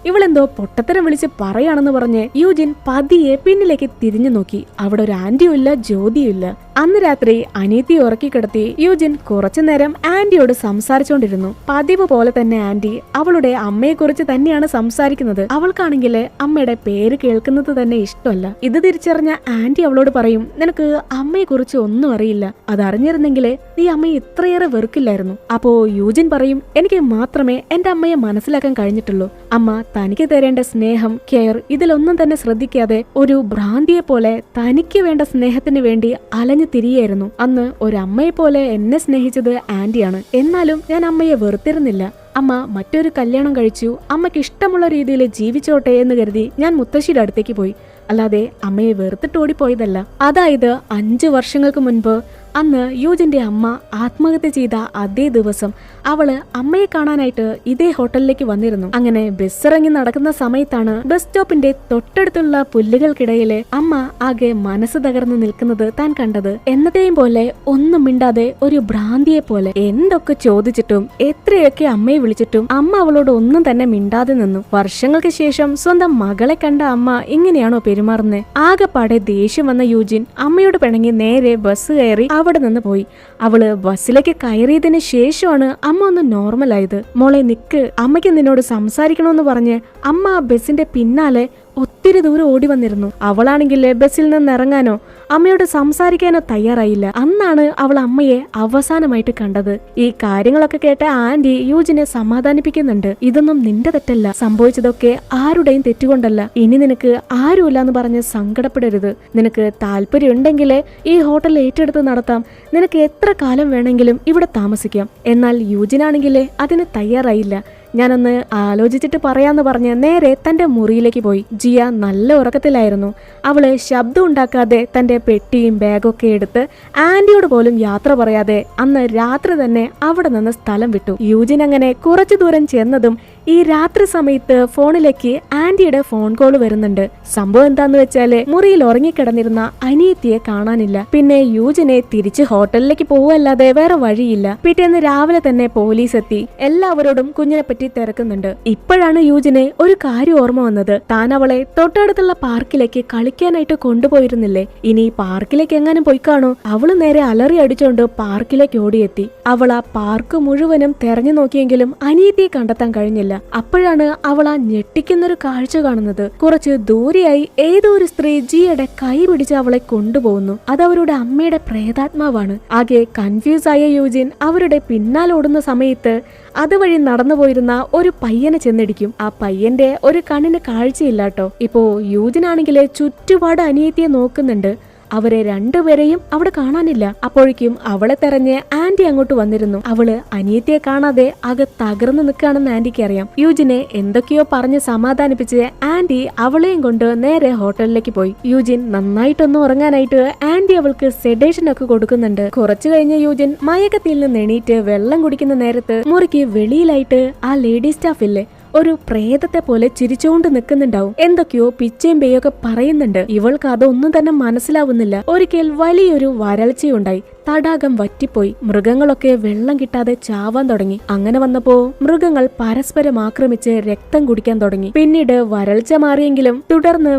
ഇവളെന്തോ പൊട്ടത്തരം വിളിച്ച് പറയാണെന്ന് പറഞ്ഞ് യൂജിൻ പതിയെ പിന്നിലേക്ക് തിരിഞ്ഞു നോക്കി. അവിടെ ഒരു ആന്റിയും ഇല്ല, ജ്യോതിയും ഇല്ല. അന്ന് രാത്രി അനിയത്തി ഉറക്കി കിടത്തി യൂജിൻ കുറച്ചുനേരം ആന്റിയോട് സംസാരിച്ചോണ്ടിരുന്നു. പതിവ് പോലെ തന്നെ ആന്റി അവളുടെ അമ്മയെ കുറിച്ച് തന്നെയാണ് സംസാരിക്കുന്നത്. അവൾക്കാണെങ്കിൽ അമ്മയുടെ പേര് കേൾക്കുന്നത് തന്നെ ഇഷ്ടമല്ല. ഇത് തിരിച്ചറിഞ്ഞ ആന്റി അവളോട് പറയും, നിനക്ക് അമ്മയെ കുറിച്ച് ഒന്നും അറിയില്ല. അതറിഞ്ഞിരുന്നെങ്കിലേ നീ അമ്മയെ ഇത്രയേറെ വെറുക്കില്ലായിരുന്നു. അപ്പോ യൂജിൻ പറയും, എനിക്ക് മാത്രമേ എന്റെ അമ്മയെ മനസ്സിലാക്കാൻ കഴിഞ്ഞിട്ടുള്ളൂ. അമ്മ തനിക്ക് തരേണ്ട സ്നേഹം, കെയർ ഇതിലൊന്നും തന്നെ ശ്രദ്ധിക്കാതെ ഒരു ഭ്രാന്തിയെ പോലെ തനിക്ക് വേണ്ട സ്നേഹത്തിന് വേണ്ടി അലഞ്ഞു തിരിയായിരുന്നു. അന്ന് ഒരമ്മയെ പോലെ എന്നെ സ്നേഹിച്ചത് ആന്റിയാണ്. എന്നാലും ഞാൻ അമ്മയെ വെറുത്തിരുന്നില്ല. അമ്മ മറ്റൊരു കല്യാണം കഴിച്ചു, അമ്മയ്ക്ക് ഇഷ്ടമുള്ള രീതിയിൽ ജീവിച്ചോട്ടെ എന്ന് കരുതി ഞാൻ മുത്തശ്ശിയുടെ അടുത്തേക്ക് പോയി. അല്ലാതെ അമ്മയെ വെറുത്തിട്ട് ഓടിപ്പോയതല്ല. അതായത് 5 വർഷങ്ങൾക്ക് മുൻപ് അന്ന് യൂജിന്റെ അമ്മ ആത്മഹത്യ ചെയ്ത അതേ ദിവസം അവള് അമ്മയെ കാണാനായിട്ട് ഇതേ ഹോട്ടലിലേക്ക് വന്നിരുന്നു. അങ്ങനെ ബസ് ഇറങ്ങി നടക്കുന്ന സമയത്താണ് ബസ് സ്റ്റോപ്പിന്റെ തൊട്ടടുത്തുള്ള പുല്ലുകൾക്കിടയില് അമ്മ ആകെ മനസ്സ് തകർന്നു നിൽക്കുന്നത് താൻ കണ്ടത്. എന്നത്തെയും പോലെ ഒന്നും മിണ്ടാതെ ഒരു ഭ്രാന്തിയെ പോലെ എന്തൊക്കെ ചോദിച്ചിട്ടും എത്രയൊക്കെ അമ്മയെ വിളിച്ചിട്ടും അമ്മ അവളോട് ഒന്നും തന്നെ മിണ്ടാതെ നിന്നു. വർഷങ്ങൾക്ക് ശേഷം സ്വന്തം മകളെ കണ്ട അമ്മ ഇങ്ങനെയാണോ പെരുമാറുന്നത്? ആകെപ്പാടെ ദേഷ്യം വന്ന യൂജിൻ അമ്മയോട് പിണങ്ങി നേരെ ബസ് കയറി അവിടെ നിന്ന് പോയി. അവള് ബസ്സിലേക്ക് കയറിയതിന് ശേഷമാണ് അമ്മ ഒന്ന് നോർമലായത്. മോളെ നിക്ക്, അമ്മയ്ക്ക് നിന്നോട് സംസാരിക്കണമെന്ന് പറഞ്ഞ് അമ്മ ആ ബസിന്റെ പിന്നാലെ ഒത്തിരി ദൂരം ഓടി വന്നിരുന്നു. അവളാണെങ്കിൽ ബസ്സിൽ നിന്ന് ഇറങ്ങാനോ അമ്മയോട് സംസാരിക്കാനോ തയ്യാറായില്ല. അന്നാണ് അവൾ അമ്മയെ അവസാനമായിട്ട് കണ്ടത്. ഈ കാര്യങ്ങളൊക്കെ കേട്ട ആന്റി യൂജിനെ സമാധാനിപ്പിക്കുന്നുണ്ട്. ഇതൊന്നും നിന്റെ തെറ്റല്ല, സംഭവിച്ചതൊക്കെ ആരുടെയും തെറ്റുകൊണ്ടല്ല. ഇനി നിനക്ക് ആരുമില്ല എന്ന് പറഞ്ഞ് സങ്കടപ്പെടരുത്. നിനക്ക് താല്പര്യം ഉണ്ടെങ്കിൽ ഈ ഹോട്ടൽ ഏറ്റെടുത്ത് നടത്താം. നിനക്ക് എത്ര കാലം വേണമെങ്കിലും ഇവിടെ താമസിക്കാം. എന്നാൽ യൂജിനാണെങ്കിൽ അതിന് തയ്യാറായില്ല. ഞാനൊന്ന് ആലോചിച്ചിട്ട് പറയാന്ന് പറഞ്ഞ് നേരെ തന്റെ മുറിയിലേക്ക് പോയി. ജിയ നല്ല ഉറക്കത്തിലായിരുന്നു. അവള് ശബ്ദം ഉണ്ടാക്കാതെ തന്റെ പെട്ടിയും ബാഗൊക്കെ എടുത്ത് ആന്റിയോട് പോലും യാത്ര പറയാതെ അന്ന് രാത്രി തന്നെ അവിടെ നിന്ന് സ്ഥലം വിട്ടു. യൂജിൻ അങ്ങനെ കുറച്ചു ദൂരം ചെന്നതും ഈ രാത്രി സമയത്ത് ഫോണിലേക്ക് ആന്റിയുടെ ഫോൺ കോൾ വരുന്നുണ്ട്. സംഭവം എന്താന്ന് വെച്ചാല് മുറിയിൽ ഉറങ്ങിക്കിടന്നിരുന്ന അനിയത്തിയെ കാണാനില്ല. പിന്നെ യൂജിനെ തിരിച്ച് ഹോട്ടലിലേക്ക് പോവല്ലാതെ വേറെ വഴിയില്ല. പിറ്റേന്ന് രാവിലെ തന്നെ പോലീസ് എത്തി എല്ലാവരോടും കുഞ്ഞിനെ പറ്റി പറ്റി തിരക്കുന്നുണ്ട്. ഇപ്പോഴാണ് യൂജിനെ ഒരു കാര്യം ഓർമ്മ വന്നത്. താൻ അവളെ തൊട്ടടുത്തുള്ള പാർക്കിലേക്ക് കളിക്കാനായിട്ട് കൊണ്ടുപോയിരുന്നില്ലേ? ഇനി പാർക്കിലേക്ക് എങ്ങാനും പോയി കാണോ? അവള് നേരെ അലറി അടിച്ചോണ്ട് പാർക്കിലേക്ക് ഓടിയെത്തി. അവൾ ആ പാർക്ക് മുഴുവനും തെരഞ്ഞു നോക്കിയെങ്കിലും അനിയത്തിയെ കണ്ടെത്താൻ കഴിഞ്ഞില്ല. അപ്പോഴാണ് അവൾ ആ ഞെട്ടിക്കുന്നൊരു കാഴ്ച കാണുന്നത്. കുറച്ച് ദൂരെയായി ഏതോ ഒരു സ്ത്രീ ജിയുടെ കൈ പിടിച്ച് അവളെ കൊണ്ടുപോകുന്നു. അത് അവരുടെ അമ്മയുടെ പ്രേതാത്മാവാണ്. ആകെ കൺഫ്യൂസ് ആയ യൂജിൻ അവരുടെ പിന്നാലോടുന്ന സമയത്ത് അതുവഴി നടന്നുപോയിരുന്ന ഒരു പയ്യനെ ചെന്നിടിക്കും. ആ പയ്യന്റെ ഒരു കണ്ണിന് കാഴ്ചയില്ലാട്ടോ. ഇപ്പോ യൂജിനാണെങ്കിൽ ചുറ്റുപാട് അനിയത്തിയെ നോക്കുന്നുണ്ട്. അവരെ രണ്ടുപേരെയും അവിടെ കാണാനില്ല. അപ്പോഴേക്കും അവളെ തെരഞ്ഞ് ആന്റി അങ്ങോട്ട് വന്നിരുന്നു. അവള് അനിയത്തിയെ കാണാതെ ആകെ തകർന്നു നിൽക്കുകയാണെന്ന് ആന്റിക്ക് അറിയാം. യൂജിനെ എന്തൊക്കെയോ പറഞ്ഞ് സമാധാനിപ്പിച്ച് ആന്റി അവളെയും കൊണ്ട് നേരെ ഹോട്ടലിലേക്ക് പോയി. യൂജിൻ നന്നായിട്ടൊന്ന് ഉറങ്ങാനായിട്ട് ആന്റി അവൾക്ക് സെഡേഷൻ ഒക്കെ കൊടുക്കുന്നുണ്ട്. കുറച്ചു കഴിഞ്ഞ് യൂജിൻ മയക്കത്തിൽ നിന്ന് എണീറ്റ് വെള്ളം കുടിക്കുന്ന നേരത്ത് മുറിക്ക് വെളിയിലായിട്ട് ആ ലേഡി സ്റ്റാഫ് ഇല്ലേ, ഒരു പ്രേതത്തെ പോലെ ചിരിച്ചുകൊണ്ട് നിൽക്കുന്നുണ്ടാവും. എന്തൊക്കെയോ പിച്ചയും പേയൊക്കെ പറയുന്നുണ്ട്. ഇവൾക്ക് അതൊന്നും തന്നെ മനസ്സിലാവുന്നില്ല. ഒരിക്കൽ വലിയൊരു വരൾച്ചയുണ്ടായി. തടാകം വറ്റിപ്പോയി. മൃഗങ്ങളൊക്കെ വെള്ളം കിട്ടാതെ ചാവാൻ തുടങ്ങി. അങ്ങനെ വന്നപ്പോ മൃഗങ്ങൾ പരസ്പരം ആക്രമിച്ച് രക്തം കുടിക്കാൻ തുടങ്ങി. പിന്നീട് വരൾച്ച മാറിയെങ്കിലും തുടർന്ന്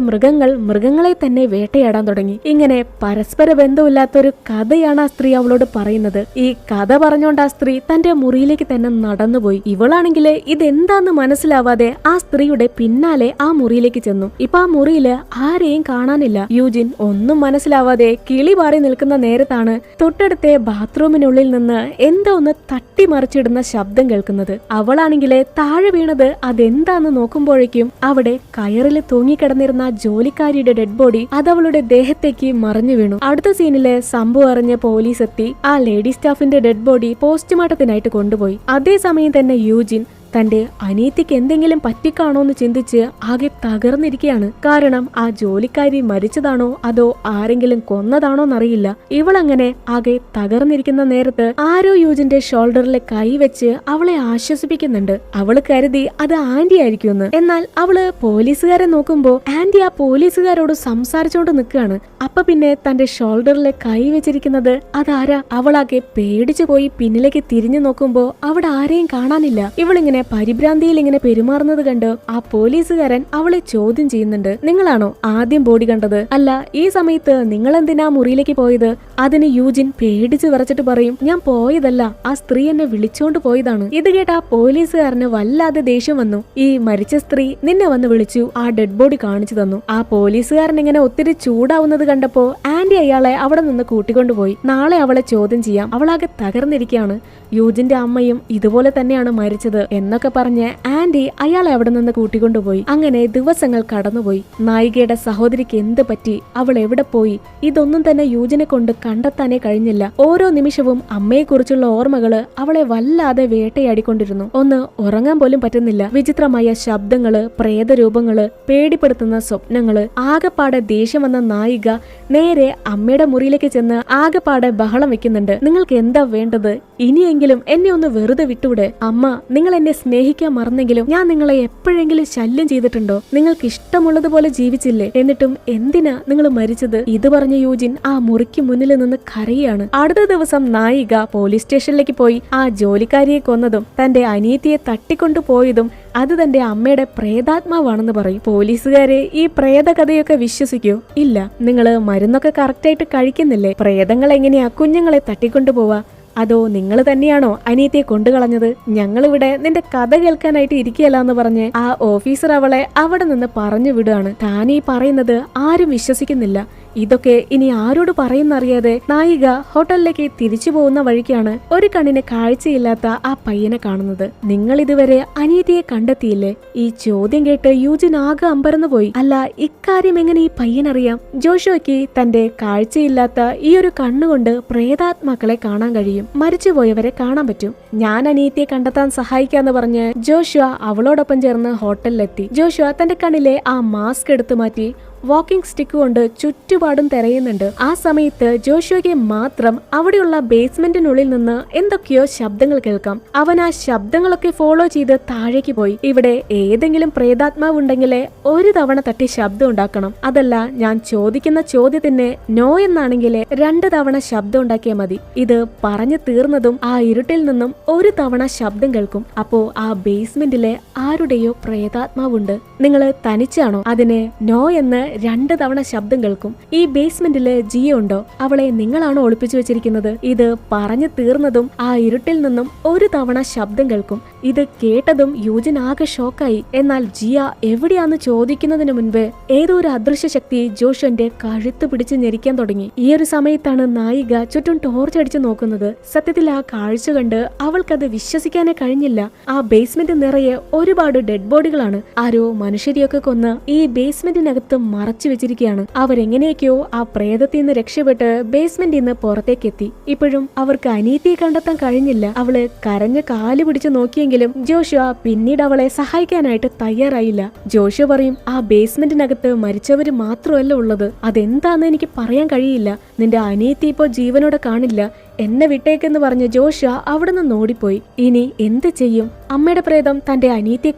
മൃഗങ്ങളെ തന്നെ വേട്ടയാടാൻ തുടങ്ങി. ഇങ്ങനെ പരസ്പര ബന്ധമില്ലാത്തൊരു കഥയാണ് ആ സ്ത്രീ അവളോട് പറയുന്നത്. ഈ കഥ പറഞ്ഞോണ്ട് ആ സ്ത്രീ തന്റെ മുറിയിലേക്ക് തന്നെ നടന്നുപോയി. ഇവളാണെങ്കിൽ ഇതെന്താന്ന് മനസ്സിലാവാതെ ആ സ്ത്രീയുടെ പിന്നാലെ ആ മുറിയിലേക്ക് ചെന്നു. ഇപ്പൊ ആ മുറിയില് ആരെയും കാണാനില്ല. യൂജിൻ ഒന്നും മനസ്സിലാവാതെ കിളി പാറി നിൽക്കുന്ന നേരത്താണ് തൊട്ടടുത്തെ ബാത്റൂമിനുള്ളിൽ നിന്ന് എന്തോ ഒന്ന് തട്ടിമറിച്ചിടുന്ന ശബ്ദം കേൾക്കുന്നത്. അവളാണെങ്കില് താഴെ വീണത് അതെന്താന്ന് നോക്കുമ്പോഴേക്കും അവിടെ കയറിൽ തൂങ്ങിക്കിടന്നിരുന്ന ജോലിക്കാരിയുടെ ഡെഡ് ബോഡി അതവളുടെ ദേഹത്തേക്ക് മറിഞ്ഞു വീണു. അടുത്ത സീനിലെ സംഭവം അറിഞ്ഞ പോലീസ് എത്തി ആ ലേഡി സ്റ്റാഫിന്റെ ഡെഡ് ബോഡി പോസ്റ്റ്മോർട്ടത്തിനായിട്ട് കൊണ്ടുപോയി. അതേസമയം തന്നെ യൂജിൻ തന്റെ അനിയത്തിക്ക് എന്തെങ്കിലും പറ്റിക്കാണോന്ന് ചിന്തിച്ച് ആകെ തകർന്നിരിക്കുകയാണ്. കാരണം ആ ജോലിക്കാരി മരിച്ചതാണോ അതോ ആരെങ്കിലും കൊന്നതാണോന്നറിയില്ല. ഇവളങ്ങനെ ആകെ തകർന്നിരിക്കുന്ന നേരത്ത് ആരോ യൂജിന്റെ ഷോൾഡറിലെ കൈവച്ച് അവളെ ആശ്വസിപ്പിക്കുന്നുണ്ട്. അവള് കരുതി അത് ആന്റി ആയിരിക്കുമെന്ന്. എന്നാൽ അവള് പോലീസുകാരെ നോക്കുമ്പോ ആന്റി ആ പോലീസുകാരോട് സംസാരിച്ചോണ്ട് നിൽക്കുകയാണ്. അപ്പൊ പിന്നെ തന്റെ ഷോൾഡറിലെ കൈ വെച്ചിരിക്കുന്നത് അതാരാ? അവളാകെ പേടിച്ചു പോയി പിന്നിലേക്ക് തിരിഞ്ഞു നോക്കുമ്പോ അവിടെ ആരെയും കാണാനില്ല. ഇവളിങ്ങനെ പരിഭ്രാന്തിയിൽ ഇങ്ങനെ പെരുമാറുന്നത് കണ്ട് ആ പോലീസുകാരൻ അവളെ ചോദ്യം ചെയ്യുന്നുണ്ട്. നിങ്ങളാണോ ആദ്യം ബോഡി കണ്ടത്? അല്ല, ഈ സമയത്ത് നിങ്ങൾ എന്തിനാ മുറിയിലേക്ക് പോയത്? അതിന് യൂജിൻ പേടിച്ചു വിറച്ചിട്ട് പറയും, ഞാൻ പോയതല്ല, ആ സ്ത്രീ എന്നെ വിളിച്ചോണ്ട് പോയതാണ്. ഇത് കേട്ട ആ പോലീസുകാരന് വല്ലാതെ ദേഷ്യം വന്നു. ഈ മരിച്ച സ്ത്രീ നിന്നെ വന്ന് വിളിച്ചു, ആ ഡെഡ് ബോഡി കാണിച്ചു തന്നു. ആ പോലീസുകാരൻ ഇങ്ങനെ ഒത്തിരി ചൂടാവുന്നത് കണ്ടപ്പോ ആന്റി അയാളെ അവിടെ നിന്ന് കൂട്ടിക്കൊണ്ടുപോയി. നാളെ അവളെ ചോദ്യം ചെയ്യാം. അവളാകെ തകർന്നിരിക്കുകയാണ്. യൂജിന്റെ അമ്മയും ഇതുപോലെ തന്നെയാണ് മരിച്ചത് എന്നൊക്കെ പറഞ്ഞ് ആന്റി അയാളെ അവിടെ നിന്ന് കൂട്ടിക്കൊണ്ടുപോയി. അങ്ങനെ ദിവസങ്ങൾ കടന്നുപോയി. നായികയുടെ സഹോദരിക്ക് എന്ത് പറ്റി? അവൾ എവിടെ പോയി? ഇതൊന്നും തന്നെ യൂജിനെ കൊണ്ട് കണ്ടെത്താനേ കഴിഞ്ഞില്ല. ഓരോ നിമിഷവും അമ്മയെക്കുറിച്ചുള്ള ഓർമ്മകള് അവളെ വല്ലാതെ വേട്ടയാടിക്കൊണ്ടിരുന്നു. ഒന്ന് ഉറങ്ങാൻ പോലും പറ്റുന്നില്ല. വിചിത്രമായ ശബ്ദങ്ങള്, പ്രേതരൂപങ്ങള്, പേടിപ്പെടുത്തുന്ന സ്വപ്നങ്ങള്. ആകെപ്പാടെ ദേഷ്യം വന്ന നായിക നേരെ അമ്മയുടെ മുറിയിലേക്ക് ചെന്ന് ആകെപ്പാടെ ബഹളം വെക്കുന്നുണ്ട്. നിങ്ങൾക്ക് എന്താ വേണ്ടത്? ഇനിയെങ്കിലും എന്നെ ഒന്ന് വെറുതെ വിട്ടൂടെ? അമ്മ, നിങ്ങൾ എന്നെ സ്നേഹിക്കാൻ മറന്നെങ്കിലും ഞാൻ നിങ്ങളെ എപ്പോഴെങ്കിലും ശല്യം ചെയ്തിട്ടുണ്ടോ? നിങ്ങൾക്ക് ഇഷ്ടമുള്ളതുപോലെ ജീവിച്ചില്ലേ? എന്നിട്ടും എന്തിനാ നിങ്ങൾ മരിച്ചത്? ഇത് പറഞ്ഞ യൂജിൻ ആ മുറിക്ക് മുന്നിൽ നിന്ന് കരയാണ്. അടുത്ത ദിവസം നായിക പോലീസ് സ്റ്റേഷനിലേക്ക് പോയി ആ ജോലിക്കാരിയെ കൊന്നതും തന്റെ അനിയത്തിയെ തട്ടിക്കൊണ്ടുപോയതും അത് തന്റെ അമ്മയുടെ പ്രേതാത്മാവാണെന്ന് പറയും. പോലീസുകാരെ ഈ പ്രേത കഥയൊക്കെ വിശ്വസിക്കോ? ഇല്ല. നിങ്ങള് മരുന്നൊക്കെ കറക്റ്റായിട്ട് കഴിക്കുന്നില്ലേ? പ്രേതങ്ങൾ എങ്ങനെയാ കുഞ്ഞുങ്ങളെ തട്ടിക്കൊണ്ടുപോവാ? അതോ നിങ്ങൾ തന്നെയാണോ അനിയത്തിയെ കൊണ്ടുകളഞ്ഞത്? ഞങ്ങളിവിടെ നിന്റെ കഥ കേൾക്കാനായിട്ട് ഇരിക്കുകയല്ല എന്ന് പറഞ്ഞ് ആ ഓഫീസർ അവളെ അവിടെ നിന്ന് പറഞ്ഞു വിടുകയാണ്. താനീ പറയുന്നത് ആരും വിശ്വസിക്കുന്നില്ല. ഇതൊക്കെ ഇനി ആരോട് പറയുന്നറിയാതെ നായിക ഹോട്ടലിലേക്ക് തിരിച്ചു പോകുന്ന വഴിക്കാണ് ഒരു കണ്ണിന് കാഴ്ചയില്ലാത്ത ആ പയ്യനെ കാണുന്നത്. നിങ്ങൾ ഇതുവരെ അനിയത്തിയെ കണ്ടെത്തിയില്ലേ? ഈ ചോദ്യം കേട്ട് യൂജിൻ ആകെ അമ്പരന്നു പോയി. അല്ല, ഇക്കാര്യം എങ്ങനെ ഈ പയ്യനറിയാം? ജോഷുവയ്ക്ക് തന്റെ കാഴ്ചയില്ലാത്ത ഈ ഒരു കണ്ണുകൊണ്ട് പ്രേതാത്മാക്കളെ കാണാൻ കഴിയും. മരിച്ചുപോയവരെ കാണാൻ പറ്റും. ഞാൻ അനിയത്തിയെ കണ്ടെത്താൻ സഹായിക്കാന്ന് പറഞ്ഞ് ജോഷുവ അവളോടൊപ്പം ചേർന്ന് ഹോട്ടലിലെത്തി. ജോഷുവ തന്റെ കണ്ണിലെ ആ മാസ്ക് എടുത്തു മാറ്റി വാക്കിംഗ് സ്റ്റിക്ക് കൊണ്ട് ചുറ്റുപാടും തിരയുന്നുണ്ട്. ആ സമയത്ത് ജോഷുവയ്ക്ക് മാത്രം അവിടെയുള്ള ബേസ്മെന്റിനുള്ളിൽ നിന്ന് എന്തൊക്കെയോ ശബ്ദങ്ങൾ കേൾക്കാം. അവൻ ആ ശബ്ദങ്ങളൊക്കെ ഫോളോ ചെയ്ത് താഴേക്ക് പോയി. ഇവിടെ ഏതെങ്കിലും പ്രേതാത്മാവ് ഉണ്ടെങ്കിലേ ഒരു തവണ തട്ടി ശബ്ദം ഉണ്ടാക്കണം. അതല്ല, ഞാൻ ചോദിക്കുന്ന ചോദ്യത്തിന് നോ എന്നാണെങ്കിലേ 2 തവണ ശബ്ദം ഉണ്ടാക്കിയാൽ മതി. ഇത് പറഞ്ഞു തീർന്നതും ആ ഇരുട്ടിൽ നിന്നും ഒരു തവണ ശബ്ദം കേൾക്കും. അപ്പോ ആ ബേസ്മെന്റിലെ ആരുടെയോ പ്രേതാത്മാവുണ്ട്. നിങ്ങള് തനിച്ചാണോ? അതിന് നോ എന്ന് 2 തവണ ശബ്ദം കേൾക്കും. ഈ ബേസ്മെന്റില് ജിയ ഉണ്ടോ? അവളെ നിങ്ങളാണോ ഒളിപ്പിച്ചു വെച്ചിരിക്കുന്നത്? ഇത് പറഞ്ഞു തീർന്നതും ആ ഇരുട്ടിൽ നിന്നും ഒരു തവണ ശബ്ദം കേൾക്കും. ഇത് കേട്ടതും യൂജിൻ ആകെ ഷോക്കായി. എന്നാൽ ജിയ എവിടെയാന്ന് ചോദിക്കുന്നതിന് മുൻപ് ഏതോ ഒരു അദൃശ്യ ശക്തി ജോഷുവിന്റെ കഴുത്ത് പിടിച്ച് ഞെരിക്കാൻ തുടങ്ങി. ഈ ഒരു സമയത്താണ് നായിക ചുറ്റും ടോർച്ച് അടിച്ചു നോക്കുന്നത്. സത്യത്തിൽ ആ കാഴ്ച കണ്ട് അവൾക്കത് വിശ്വസിക്കാനേ കഴിഞ്ഞില്ല. ആ ബേസ്മെന്റ് നിറയെ ഒരുപാട് ഡെഡ് ബോഡികളാണ്. ആരോ മനുഷ്യരെയൊക്കെ കൊന്ന് ഈ ബേസ്മെന്റിനകത്ത് മറച്ചു വെച്ചിരിക്കുകയാണ്. അവരെങ്ങനെയൊക്കെയോ ആ പ്രേതത്തിൽ നിന്ന് രക്ഷപ്പെട്ട് ബേസ്മെന്റിൽ നിന്ന് പുറത്തേക്ക് എത്തി. ഇപ്പോഴും അവർക്ക് അനീതിയെ കണ്ടെത്താൻ കഴിഞ്ഞില്ല. അവള് കരഞ്ഞ് കാല് പിടിച്ചു നോക്കിയെങ്കിലും ജോഷുവ പിന്നീട് അവളെ സഹായിക്കാനായിട്ട് തയ്യാറായില്ല. ജോഷുവ പറയും, ആ ബേസ്മെന്റിനകത്ത് മരിച്ചവര് മാത്രമല്ല ഉള്ളത്. അതെന്താന്ന് എനിക്ക് പറയാൻ കഴിയില്ല. നിന്റെ അനിയത്തി ഇപ്പോ ജീവനോടെ കാണില്ല. എന്നെ വിട്ടേക്കെന്ന് പറഞ്ഞ് ജോഷുവ അവിടെ നിന്ന് ഓടിപ്പോയി. ഇനി എന്ത് ചെയ്യും? അമ്മയുടെ പ്രേതം തന്റെ അനിയത്തിയെ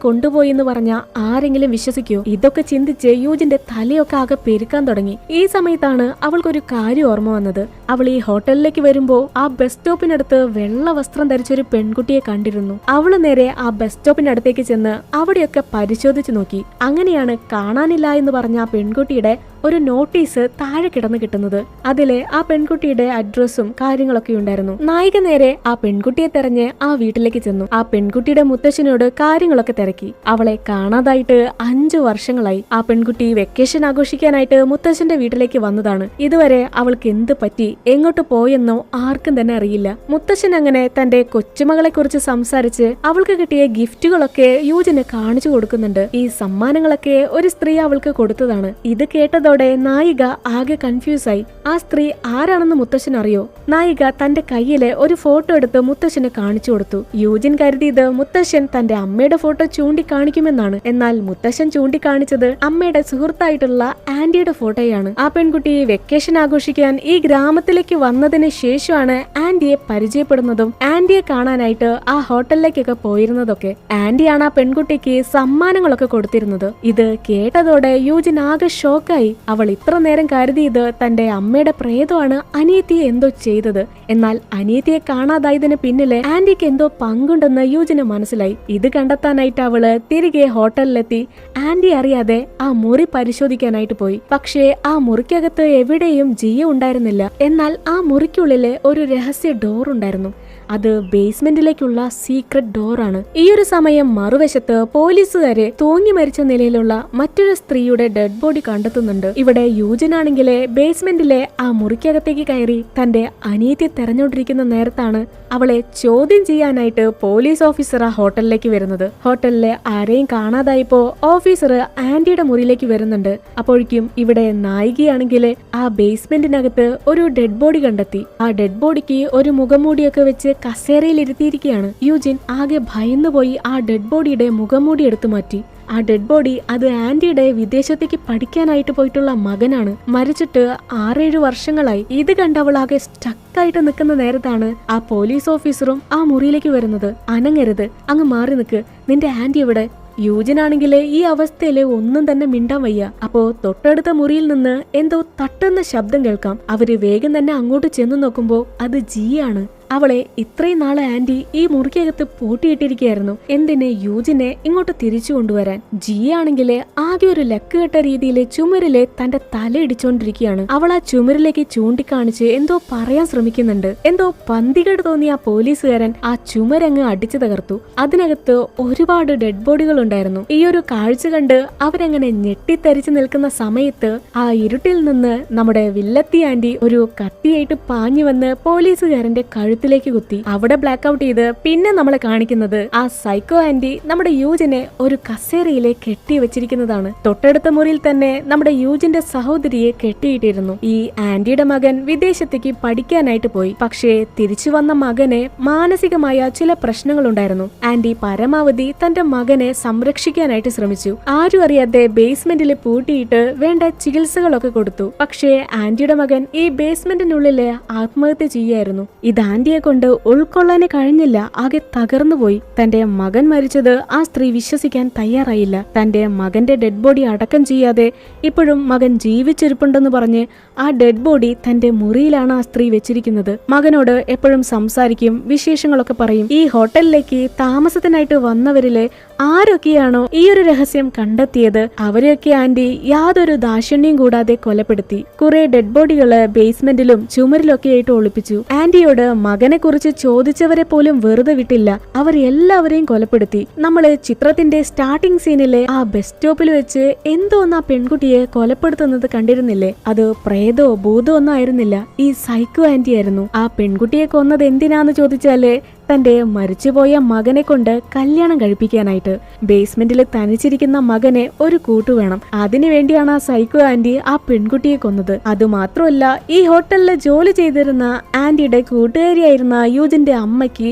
കൊണ്ടുപോയി എന്ന് പറഞ്ഞ ആരെങ്കിലും വിശ്വസിക്കോ? ഇതൊക്കെ ചിന്തിച്ച് യൂജിന്റെ തലയൊക്കെ ആകെ പെരുക്കാൻ തുടങ്ങി. ഈ സമയത്താണ് അവൾക്കൊരു കാര്യം ഓർമ്മ വന്നത്. അവൾ ഈ ഹോട്ടലിലേക്ക് വരുമ്പോ ആ ബസ് സ്റ്റോപ്പിനടുത്ത് വെള്ള വസ്ത്രം ധരിച്ചൊരു പെൺകുട്ടിയെ കണ്ടിരുന്നു. അവള് നേരെ ആ ബസ് സ്റ്റോപ്പിനടുത്തേക്ക് ചെന്ന് അവിടെയൊക്കെ പരിശോധിച്ചു നോക്കി. അങ്ങനെയാണ് കാണാനില്ല എന്ന് പറഞ്ഞ ആ പെൺകുട്ടിയുടെ ഒരു നോട്ടീസ് താഴെ കിടന്ന് കിട്ടുന്നത്. അതിലെ ആ പെൺകുട്ടിയുടെ അഡ്രസ്സും കാര്യങ്ങളൊക്കെ ഉണ്ടായിരുന്നു. നായിക നേരെ ആ പെൺകുട്ടിയെ തെരഞ്ഞ് ആ വീട്ടിലേക്ക് ചെന്നു. ആ പെൺകുട്ടിയുടെ മുത്തശ്ശനോട് കാര്യങ്ങളൊക്കെ തിരക്കി. അവളെ കാണാതായിട്ട് 5 വർഷങ്ങളായി. ആ പെൺകുട്ടി വെക്കേഷൻ ആഘോഷിക്കാനായിട്ട് മുത്തശ്ശന്റെ വീട്ടിലേക്ക് വന്നതാണ്. ഇതുവരെ അവൾക്ക് എന്ത് പറ്റി, എങ്ങോട്ട് പോയെന്നോ ആർക്കും തന്നെ അറിയില്ല. മുത്തശ്ശൻ അങ്ങനെ തന്റെ കൊച്ചുമകളെ കുറിച്ച് സംസാരിച്ച് അവൾക്ക് കിട്ടിയ ഗിഫ്റ്റുകളൊക്കെ യൂജിന് കാണിച്ചു കൊടുക്കുന്നുണ്ട്. ഈ സമ്മാനങ്ങളൊക്കെ ഒരു സ്ത്രീ അവൾക്ക് കൊടുത്തതാണ്. ഇത് കേട്ടതോടെ നായിക ആകെ കൺഫ്യൂസായി. ആ സ്ത്രീ ആരാണെന്ന് മുത്തശ്ശൻ അറിയോ? നായിക തന്റെ കയ്യിലെ ഒരു ഫോട്ടോ എടുത്ത് മുത്തശ്ശന് കാണിച്ചു കൊടുത്തു. യൂജിൻ കരുതിയത് മുത്തശ്ശൻ തന്റെ അമ്മയുടെ ഫോട്ടോ ചൂണ്ടിക്കാണിക്കുമെന്നാണ്. എന്നാൽ മുത്തശ്ശൻ ചൂണ്ടിക്കാണിച്ചത് അമ്മയുടെ സുഹൃത്തായിട്ടുള്ള ആന്റിയുടെ ഫോട്ടോയാണ്. ആ പെൺകുട്ടി വെക്കേഷൻ ആഘോഷിക്കാൻ ഈ ഗ്രാമത്തിലേക്ക് വന്നതിന് ശേഷമാണ് ആന്റിയെ പരിചയപ്പെടുന്നതും ആന്റിയെ കാണാനായിട്ട് ആ ഹോട്ടലിലേക്കൊക്കെ പോയിരുന്നതൊക്കെ. ആന്റിയാണ് ആ പെൺകുട്ടിക്ക് സമ്മാനങ്ങളൊക്കെ കൊടുത്തിരുന്നത്. ഇത് കേട്ടതോടെ യൂജിൻ ആകെ ഷോക്കായി. അവൾ ഇത്ര നേരം കരുതിയത് തന്റെ അമ്മയുടെ പ്രേതമാണ് അനിയത്തിയെ എന്തോ ചെയ്തത്. എന്നാൽ അനിയത്തിയെ കാണാതായതിന് പിന്നില് ആന്റിക്ക് എന്തോ പങ്കുണ്ടെന്ന് യൂജിന് മനസ്സിലായി. ഇത് കണ്ടെത്താനായിട്ട് അവള് തിരികെ ഹോട്ടലിലെത്തി ആന്റി അറിയാതെ ആ മുറി പരിശോധിക്കാനായിട്ട് പോയി. പക്ഷേ ആ മുറിക്കകത്ത് എവിടെയും ജിയ ഉണ്ടായിരുന്നില്ല. എന്നാൽ ആ മുറിക്കുള്ളില് ഒരു രഹസ്യ ഡോർ ഉണ്ടായിരുന്നു. അത് ബേസ്മെന്റിലേക്കുള്ള സീക്രട്ട് ഡോറാണ്. ഈ ഒരു സമയം മറുവശത്ത് പോലീസുകാരെ തൂങ്ങി മരിച്ച നിലയിലുള്ള മറ്റൊരു സ്ത്രീയുടെ ഡെഡ് ബോഡി കണ്ടെത്തുന്നുണ്ട്. ഇവിടെ യൂജിനാണെങ്കിലേ ബേസ്മെന്റിലെ ആ മുറിക്കകത്തേക്ക് കയറി തന്റെ അനിയത്തെ തെരഞ്ഞോണ്ടിരിക്കുന്ന നേരത്താണ് അവളെ ചോദ്യം ചെയ്യാനായിട്ട് പോലീസ് ഓഫീസർ ആ ഹോട്ടലിലേക്ക് വരുന്നത്. ഹോട്ടലിലെ ആരെയും കാണാതായപ്പോ ഓഫീസർ ആന്റിയുടെ മുറിയിലേക്ക് വരുന്നുണ്ട്. അപ്പോഴേക്കും ഇവിടെ നായികയാണെങ്കിൽ ആ ബേസ്മെന്റിനകത്ത് ഒരു ഡെഡ് ബോഡി കണ്ടെത്തി. ആ ഡെഡ് ബോഡിക്ക് ഒരു മുഖംമൂടിയൊക്കെ വെച്ച് കസേരയിൽ ഇരുത്തിയിരിക്കുകയാണ്. യൂജിൻ ആകെ ഭയന്നുപോയി ആ ഡെഡ് ബോഡിയുടെ മുഖംമൂടി എടുത്തു മാറ്റി. ആ ഡെഡ് ബോഡി അത് ആന്റിയുടെ വിദേശത്തേക്ക് പഠിക്കാനായിട്ട് പോയിട്ടുള്ള മകനാണ്. മരിച്ചിട്ട് 6-7 വർഷങ്ങളായി. ഇത് കണ്ടവളാകെ സ്റ്റക്കായിട്ട് നിൽക്കുന്ന നേരത്താണ് ആ പോലീസ് ഓഫീസറും ആ മുറിയിലേക്ക് വരുന്നത്. അനങ്ങരുത്, അങ്ങ് മാറി നിൽക്ക്, നിന്റെ ആന്റി എവിടെ? യൂജിനാണെങ്കില് ഈ അവസ്ഥയില് ഒന്നും തന്നെ മിണ്ടാൻ വയ്യ. അപ്പോ തൊട്ടടുത്ത മുറിയിൽ നിന്ന് എന്തോ തട്ടുന്ന ശബ്ദം കേൾക്കാം. അവര് വേഗം തന്നെ അങ്ങോട്ട് ചെന്ന് നോക്കുമ്പോ അത് ജിയാണ്. അവളെ ഇത്രയും നാളെ ആന്റി ഈ മുറിക്കകത്ത് പൂട്ടിയിട്ടിരിക്കുകയായിരുന്നു. എന്തിന് യൂജിനെ ഇങ്ങോട്ട് തിരിച്ചു കൊണ്ടുവരാൻ? ജിയാണെങ്കില് ആകെ ഒരു ലക്ക് കെട്ട രീതിയിൽ ചുമരിലെ തന്റെ തല ഇടിച്ചോണ്ടിരിക്കുകയാണ്. അവൾ ആ ചുമരിലേക്ക് ചൂണ്ടിക്കാണിച്ച് എന്തോ പറയാൻ ശ്രമിക്കുന്നുണ്ട്. എന്തോ പന്തികേട് തോന്നിയ ആ പോലീസുകാരൻ ആ ചുമരങ്ങ് അടിച്ചു തകർത്തു. അതിനകത്ത് ഒരുപാട് ഡെഡ് ബോഡികൾ ഉണ്ടായിരുന്നു. ഈ ഒരു കാഴ്ച കണ്ട് അവരങ്ങനെ ഞെട്ടിത്തരിച്ചു നിൽക്കുന്ന സമയത്ത് ആ ഇരുട്ടിൽ നിന്ന് നമ്മുടെ വില്ലത്തി ആന്റി ഒരു കത്തിയായിട്ട് പാഞ്ഞു വന്ന് പോലീസുകാരന്റെ കഴുത്ത് കഴുത്തിലേക്ക് കുത്തി. അവിടെ ബ്ലാക്ക് ഔട്ട് ചെയ്ത് പിന്നെ നമ്മളെ കാണിക്കുന്നത് ആ സൈക്കോ ആന്റി നമ്മുടെ യൂജിനെ ഒരു കസേരയിലെ കെട്ടി വെച്ചിരിക്കുന്നതാണ്. തൊട്ടടുത്ത മുറിയിൽ തന്നെ നമ്മുടെ യൂജിന്റെ സഹോദരിയെ കെട്ടിയിട്ടിരുന്നു. ഈ ആന്റിയുടെ മകൻ വിദേശത്തേക്ക് പഠിക്കാനായിട്ട് പോയി. പക്ഷേ തിരിച്ചു വന്ന മകന് മാനസികമായ ചില പ്രശ്നങ്ങൾ ഉണ്ടായിരുന്നു. ആന്റി പരമാവധി തന്റെ മകനെ സംരക്ഷിക്കാനായിട്ട് ശ്രമിച്ചു. ആരും അറിയാതെ ബേസ്മെന്റിൽ പൂട്ടിയിട്ട് വേണ്ട ചികിത്സകളൊക്കെ കൊടുത്തു. പക്ഷേ ആന്റിയുടെ മകൻ ഈ ബേസ്മെന്റിനുള്ളില് ആത്മഹത്യ ചെയ്യായിരുന്നു. ഇത് ആന്റിയെ കൊണ്ട് ഉൾക്കൊള്ളാനേ കഴിഞ്ഞില്ല. ആകെ തകർന്നുപോയി. തന്റെ മകൻ മരിച്ചത് ആ സ്ത്രീ വിശ്വസിക്കാൻ തയ്യാറായില്ല. തന്റെ മകന്റെ ഡെഡ് ബോഡി അടക്കം ചെയ്യാതെ ഇപ്പോഴും മകൻ ജീവിച്ചിരിപ്പുണ്ടെന്ന് പറഞ്ഞ് ആ ഡെഡ് ബോഡി തന്റെ മുറിയിലാണ് ആ സ്ത്രീ വെച്ചിരിക്കുന്നത്. മകനോട് എപ്പോഴും സംസാരിക്കും, വിശേഷങ്ങളൊക്കെ പറയും. ഈ ഹോട്ടലിലേക്ക് താമസത്തിനായിട്ട് വന്നവരിലെ ആരൊക്കെയാണോ ഈ ഒരു രഹസ്യം കണ്ടെത്തിയത് അവരെയൊക്കെ ആന്റി യാതൊരു ദാക്ഷിണ്യം കൂടാതെ കൊലപ്പെടുത്തി. കുറെ ഡെഡ് ബോഡികള് ബേസ്മെന്റിലും ചുമരിലൊക്കെ ആയിട്ട് ഒളിപ്പിച്ചു. ആന്റിയോട് മകനെ കുറിച്ച് ചോദിച്ചവരെ പോലും വെറുതെ വിട്ടില്ല. അവർ എല്ലാവരെയും കൊലപ്പെടുത്തി. നമ്മള് ചിത്രത്തിന്റെ സ്റ്റാർട്ടിംഗ് സീനിലെ ആ ബസ് സ്റ്റോപ്പിൽ വെച്ച് എന്തോന്ന് ആ പെൺകുട്ടിയെ കൊലപ്പെടുത്തുന്നത് കണ്ടിരുന്നില്ലേ? അത് പ്രേതോ ഭൂതോ ഒന്നും ആയിരുന്നില്ല, ഈ സൈക്കോ ആന്റി ആയിരുന്നു. ആ പെൺകുട്ടിയെ കൊന്നത് എന്തിനാന്ന് ചോദിച്ചാല് തന്റെ മരിച്ചുപോയ മകനെ കൊണ്ട് കല്യാണം കഴിപ്പിക്കാനായിട്ട്. ബേസ്മെന്റിൽ തനിച്ചിരിക്കുന്ന മകനെ ഒരു കൂട്ടു വേണം. അതിനുവേണ്ടിയാണ് ആ സൈക്കോ ആന്റി ആ പെൺകുട്ടിയെ കൊന്നത്. അതുമാത്രമല്ല, ഈ ഹോട്ടലിൽ ജോലി ചെയ്തിരുന്ന ആന്റിയുടെ കൂട്ടുകാരിയായിരുന്ന യൂജിന്റെ അമ്മയ്ക്ക്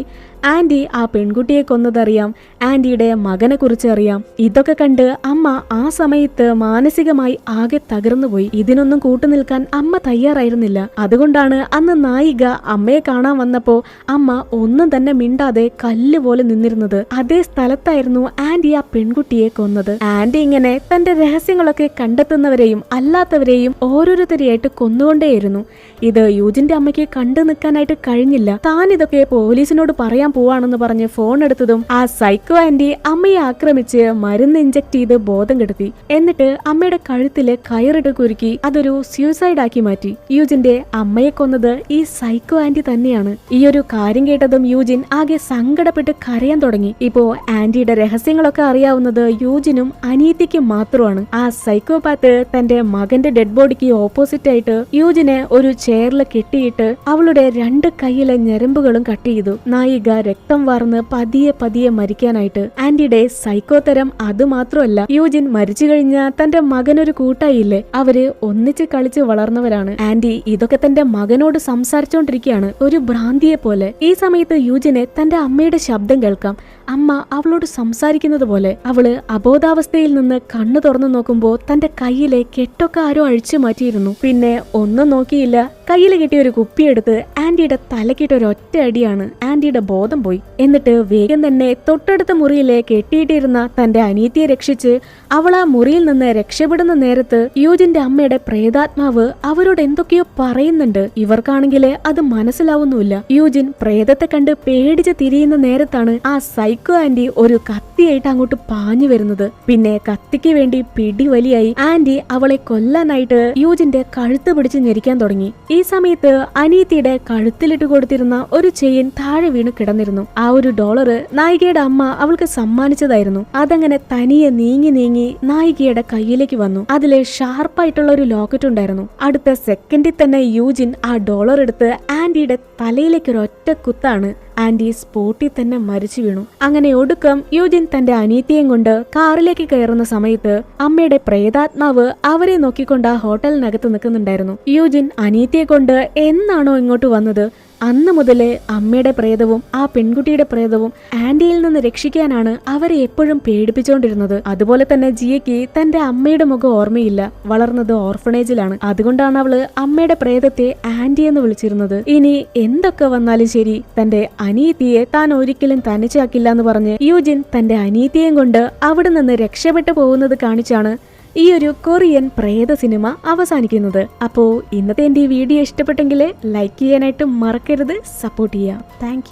ആന്റി ആ പെൺകുട്ടിയെ കൊന്നതറിയാം. ആന്റിയുടെ മകനെ കുറിച്ച് അറിയാം. ഇതൊക്കെ കണ്ട് അമ്മ ആ സമയത്ത് മാനസികമായി ആകെ തകർന്നുപോയി. ഇതിനൊന്നും കൂട്ടുനിൽക്കാൻ അമ്മ തയ്യാറായിരുന്നില്ല. അതുകൊണ്ടാണ് അന്ന് നായിക അമ്മയെ കാണാൻ വന്നപ്പോ അമ്മ ഒന്നും തന്നെ മിണ്ടാതെ കല്ല് പോലെ നിന്നിരുന്നത്. അതേ സ്ഥലത്തായിരുന്നു ആന്റി ആ പെൺകുട്ടിയെ കൊന്നത്. ആന്റി ഇങ്ങനെ തന്റെ രഹസ്യങ്ങളൊക്കെ കണ്ടെത്തുന്നവരെയും അല്ലാത്തവരെയും ഓരോരുത്തരെയായിട്ട് കൊന്നുകൊണ്ടേയിരുന്നു. ഇത് യൂജിന്റെ അമ്മയ്ക്ക് കണ്ടു നിൽക്കാനായിട്ട് കഴിഞ്ഞില്ല. താൻ ഇതൊക്കെ പോലീസിനോട് പറയാൻ പോവാണെന്ന് പറഞ്ഞ് ഫോൺ എടുത്തതും ആ സൈക്കോ ആന്റി അമ്മയെ ആക്രമിച്ച് മരുന്ന് ഇഞ്ചക്ട് ചെയ്ത് ബോധം കെടുത്തി. എന്നിട്ട് അമ്മയുടെ കഴുത്തില് കയറിട്ട് കുരുക്കി അതൊരു സ്യൂസൈഡ് ആക്കി മാറ്റി. യൂജിന്റെ അമ്മയെ കൊന്നത് ഈ സൈക്കോ ആന്റി തന്നെയാണ്. ഈ ഒരു കാര്യം കേട്ടതും യൂജിൻ ആകെ സങ്കടപ്പെട്ട് കരയാൻ തുടങ്ങി. ഇപ്പോ ആന്റിയുടെ രഹസ്യങ്ങളൊക്കെ അറിയാവുന്നത് യൂജിനും അനീതിക്കും മാത്രമാണ്. ആ സൈക്കോപാത്ത് തന്റെ മകന്റെ ഡെഡ് ബോഡിക്ക് ഓപ്പോസിറ്റ് ആയിട്ട് യൂജിനെ ഒരു ചെയറിൽ കെട്ടിയിട്ട് അവളുടെ 2 കൈയിലെ ഞരമ്പുകളും കട്ട് ചെയ്തു. നായിക രക്തം വാർന്ന് പതിയെ പതിയെ മരിക്കാനായിട്ട്. ആന്റിയുടെ സൈക്കോ തരം അതുമാത്രമല്ല, യൂജിൻ മരിച്ചു കഴിഞ്ഞാൽ തന്റെ മകനൊരു കൂട്ടായില്ലേ, അവര് ഒന്നിച്ച് കളിച്ച് വളർന്നവരാണ്. ആന്റി ഇതൊക്കെ തന്റെ മകനോട് സംസാരിച്ചോണ്ടിരിക്കുകയാണ്, ഒരു ഭ്രാന്തിയെ പോലെ. ഈ സമയത്ത് യൂജിനെ തന്റെ അമ്മയുടെ ശബ്ദം കേൾക്കാം. അമ്മ അവളോട് സംസാരിക്കുന്നത് പോലെ. അവള് അബോധാവസ്ഥയിൽ നിന്ന് കണ്ണു തുറന്നു നോക്കുമ്പോ തന്റെ കയ്യിലെ കെട്ടൊക്കെ ആരോ അഴിച്ചു മാറ്റിയിരുന്നു. പിന്നെ ഒന്നും നോക്കിയില്ല, കയ്യിൽ കിട്ടിയ ഒരു കുപ്പിയെടുത്ത് ആന്റിയുടെ തലക്കിട്ട ഒരു ഒറ്റ അടിയാണ്. ആന്റിയുടെ ബോധം പോയി. എന്നിട്ട് വേഗം തന്നെ തൊട്ടടുത്ത മുറിയിലെ കെട്ടിയിട്ടിരുന്ന തന്റെ അനിയത്തിയെ രക്ഷിച്ച് അവൾ ആ മുറിയിൽ നിന്ന് രക്ഷപ്പെടുന്ന നേരത്ത് യൂജിന്റെ അമ്മയുടെ പ്രേതാത്മാവ് അവരോട് എന്തൊക്കെയോ പറയുന്നുണ്ട്. ഇവർക്കാണെങ്കില് അത് മനസ്സിലാവുന്നുമില്ല. യൂജിൻ പ്രേതത്തെ കണ്ട് പേടിച്ച് തിരിയുന്ന നേരത്താണ് ആ സൈക്കോ ആന്റി ഒരു കത്തിയായിട്ട് അങ്ങോട്ട് പാഞ്ഞു വരുന്നത്. പിന്നെ കത്തിക്ക് വേണ്ടി പിടിവലിയായി ആന്റി അവളെ കൊല്ലാനായിട്ട് യൂജിന്റെ കഴുത്ത് പിടിച്ച് ഞെരിക്കാൻ തുടങ്ങി. ഈ സമയത്ത് അനീതിയുടെ കഴുത്തിലിട്ട് കൊടുത്തിരുന്ന ഒരു ചെയിൻ താഴെ വീണ് കിടന്നിരുന്നു. ആ ഒരു $1 നായികയുടെ അമ്മ അവൾക്ക് സമ്മാനിച്ചതായിരുന്നു. അതങ്ങനെ തനിയെ നീങ്ങി നീങ്ങി നായികയുടെ കയ്യിലേക്ക് വന്നു. അതിലെ ഷാർപ്പായിട്ടുള്ള ഒരു ലോക്കറ്റ് ഉണ്ടായിരുന്നു. അടുത്ത സെക്കൻഡിൽ തന്നെ യൂജിൻ ആ $1 എടുത്ത് ആന്റിയുടെ തലയിലേക്ക് ഒരു ഒറ്റ കുത്താണ്. ആന്റി സ്പോട്ടിൽ തന്നെ മരിച്ചു വീണു. അങ്ങനെ ഒടുക്കം യൂജിൻ തന്റെ അനിയത്തിയെയും കൊണ്ട് കാറിലേക്ക് കയറുന്ന സമയത്ത് അമ്മയുടെ പ്രേതാത്മാവ് അവരെ നോക്കിക്കൊണ്ട് ആ ഹോട്ടലിനകത്ത് നിൽക്കുന്നുണ്ടായിരുന്നു. യൂജിൻ അനിയത്തിയെ കൊണ്ട് എന്നാണോ ഇങ്ങോട്ട് വന്നത് അന്ന് മുതലേ അമ്മയുടെ പ്രേതവും ആ പെൺകുട്ടിയുടെ പ്രേതവും ആന്റിയിൽ നിന്ന് രക്ഷിക്കാനാണ് അവരെ എപ്പോഴും പേടിപ്പിച്ചുകൊണ്ടിരുന്നത്. അതുപോലെ തന്നെ ജിയയ്ക്ക് തന്റെ അമ്മയുടെ മുഖം ഓർമ്മയില്ല. വളർന്നത് ഓർഫണേജിലാണ്. അതുകൊണ്ടാണ് അവള് അമ്മയുടെ പ്രേതത്തെ ആന്റി എന്ന് വിളിച്ചിരുന്നത്. ഇനി എന്തൊക്കെ വന്നാലും ശരി, തന്റെ അനിയത്തിയെ താൻ ഒരിക്കലും തനിച്ചാക്കില്ല എന്ന് പറഞ്ഞ് യൂജിൻ തന്റെ അനിയത്തിയെയും കൊണ്ട് അവിടെ നിന്ന് രക്ഷപ്പെട്ടു പോകുന്നത് കാണിച്ചാണ് ഈ ഒരു കൊറിയൻ പ്രേത സിനിമ അവസാനിക്കുന്നത്. അപ്പോൾ ഇന്നത്തെ എൻ്റെ ഈ വീഡിയോ ഇഷ്ടപ്പെട്ടെങ്കിൽ ലൈക്ക് ചെയ്യാനായിട്ട് മറക്കരുത്, സപ്പോർട്ട് ചെയ്യാം. താങ്ക്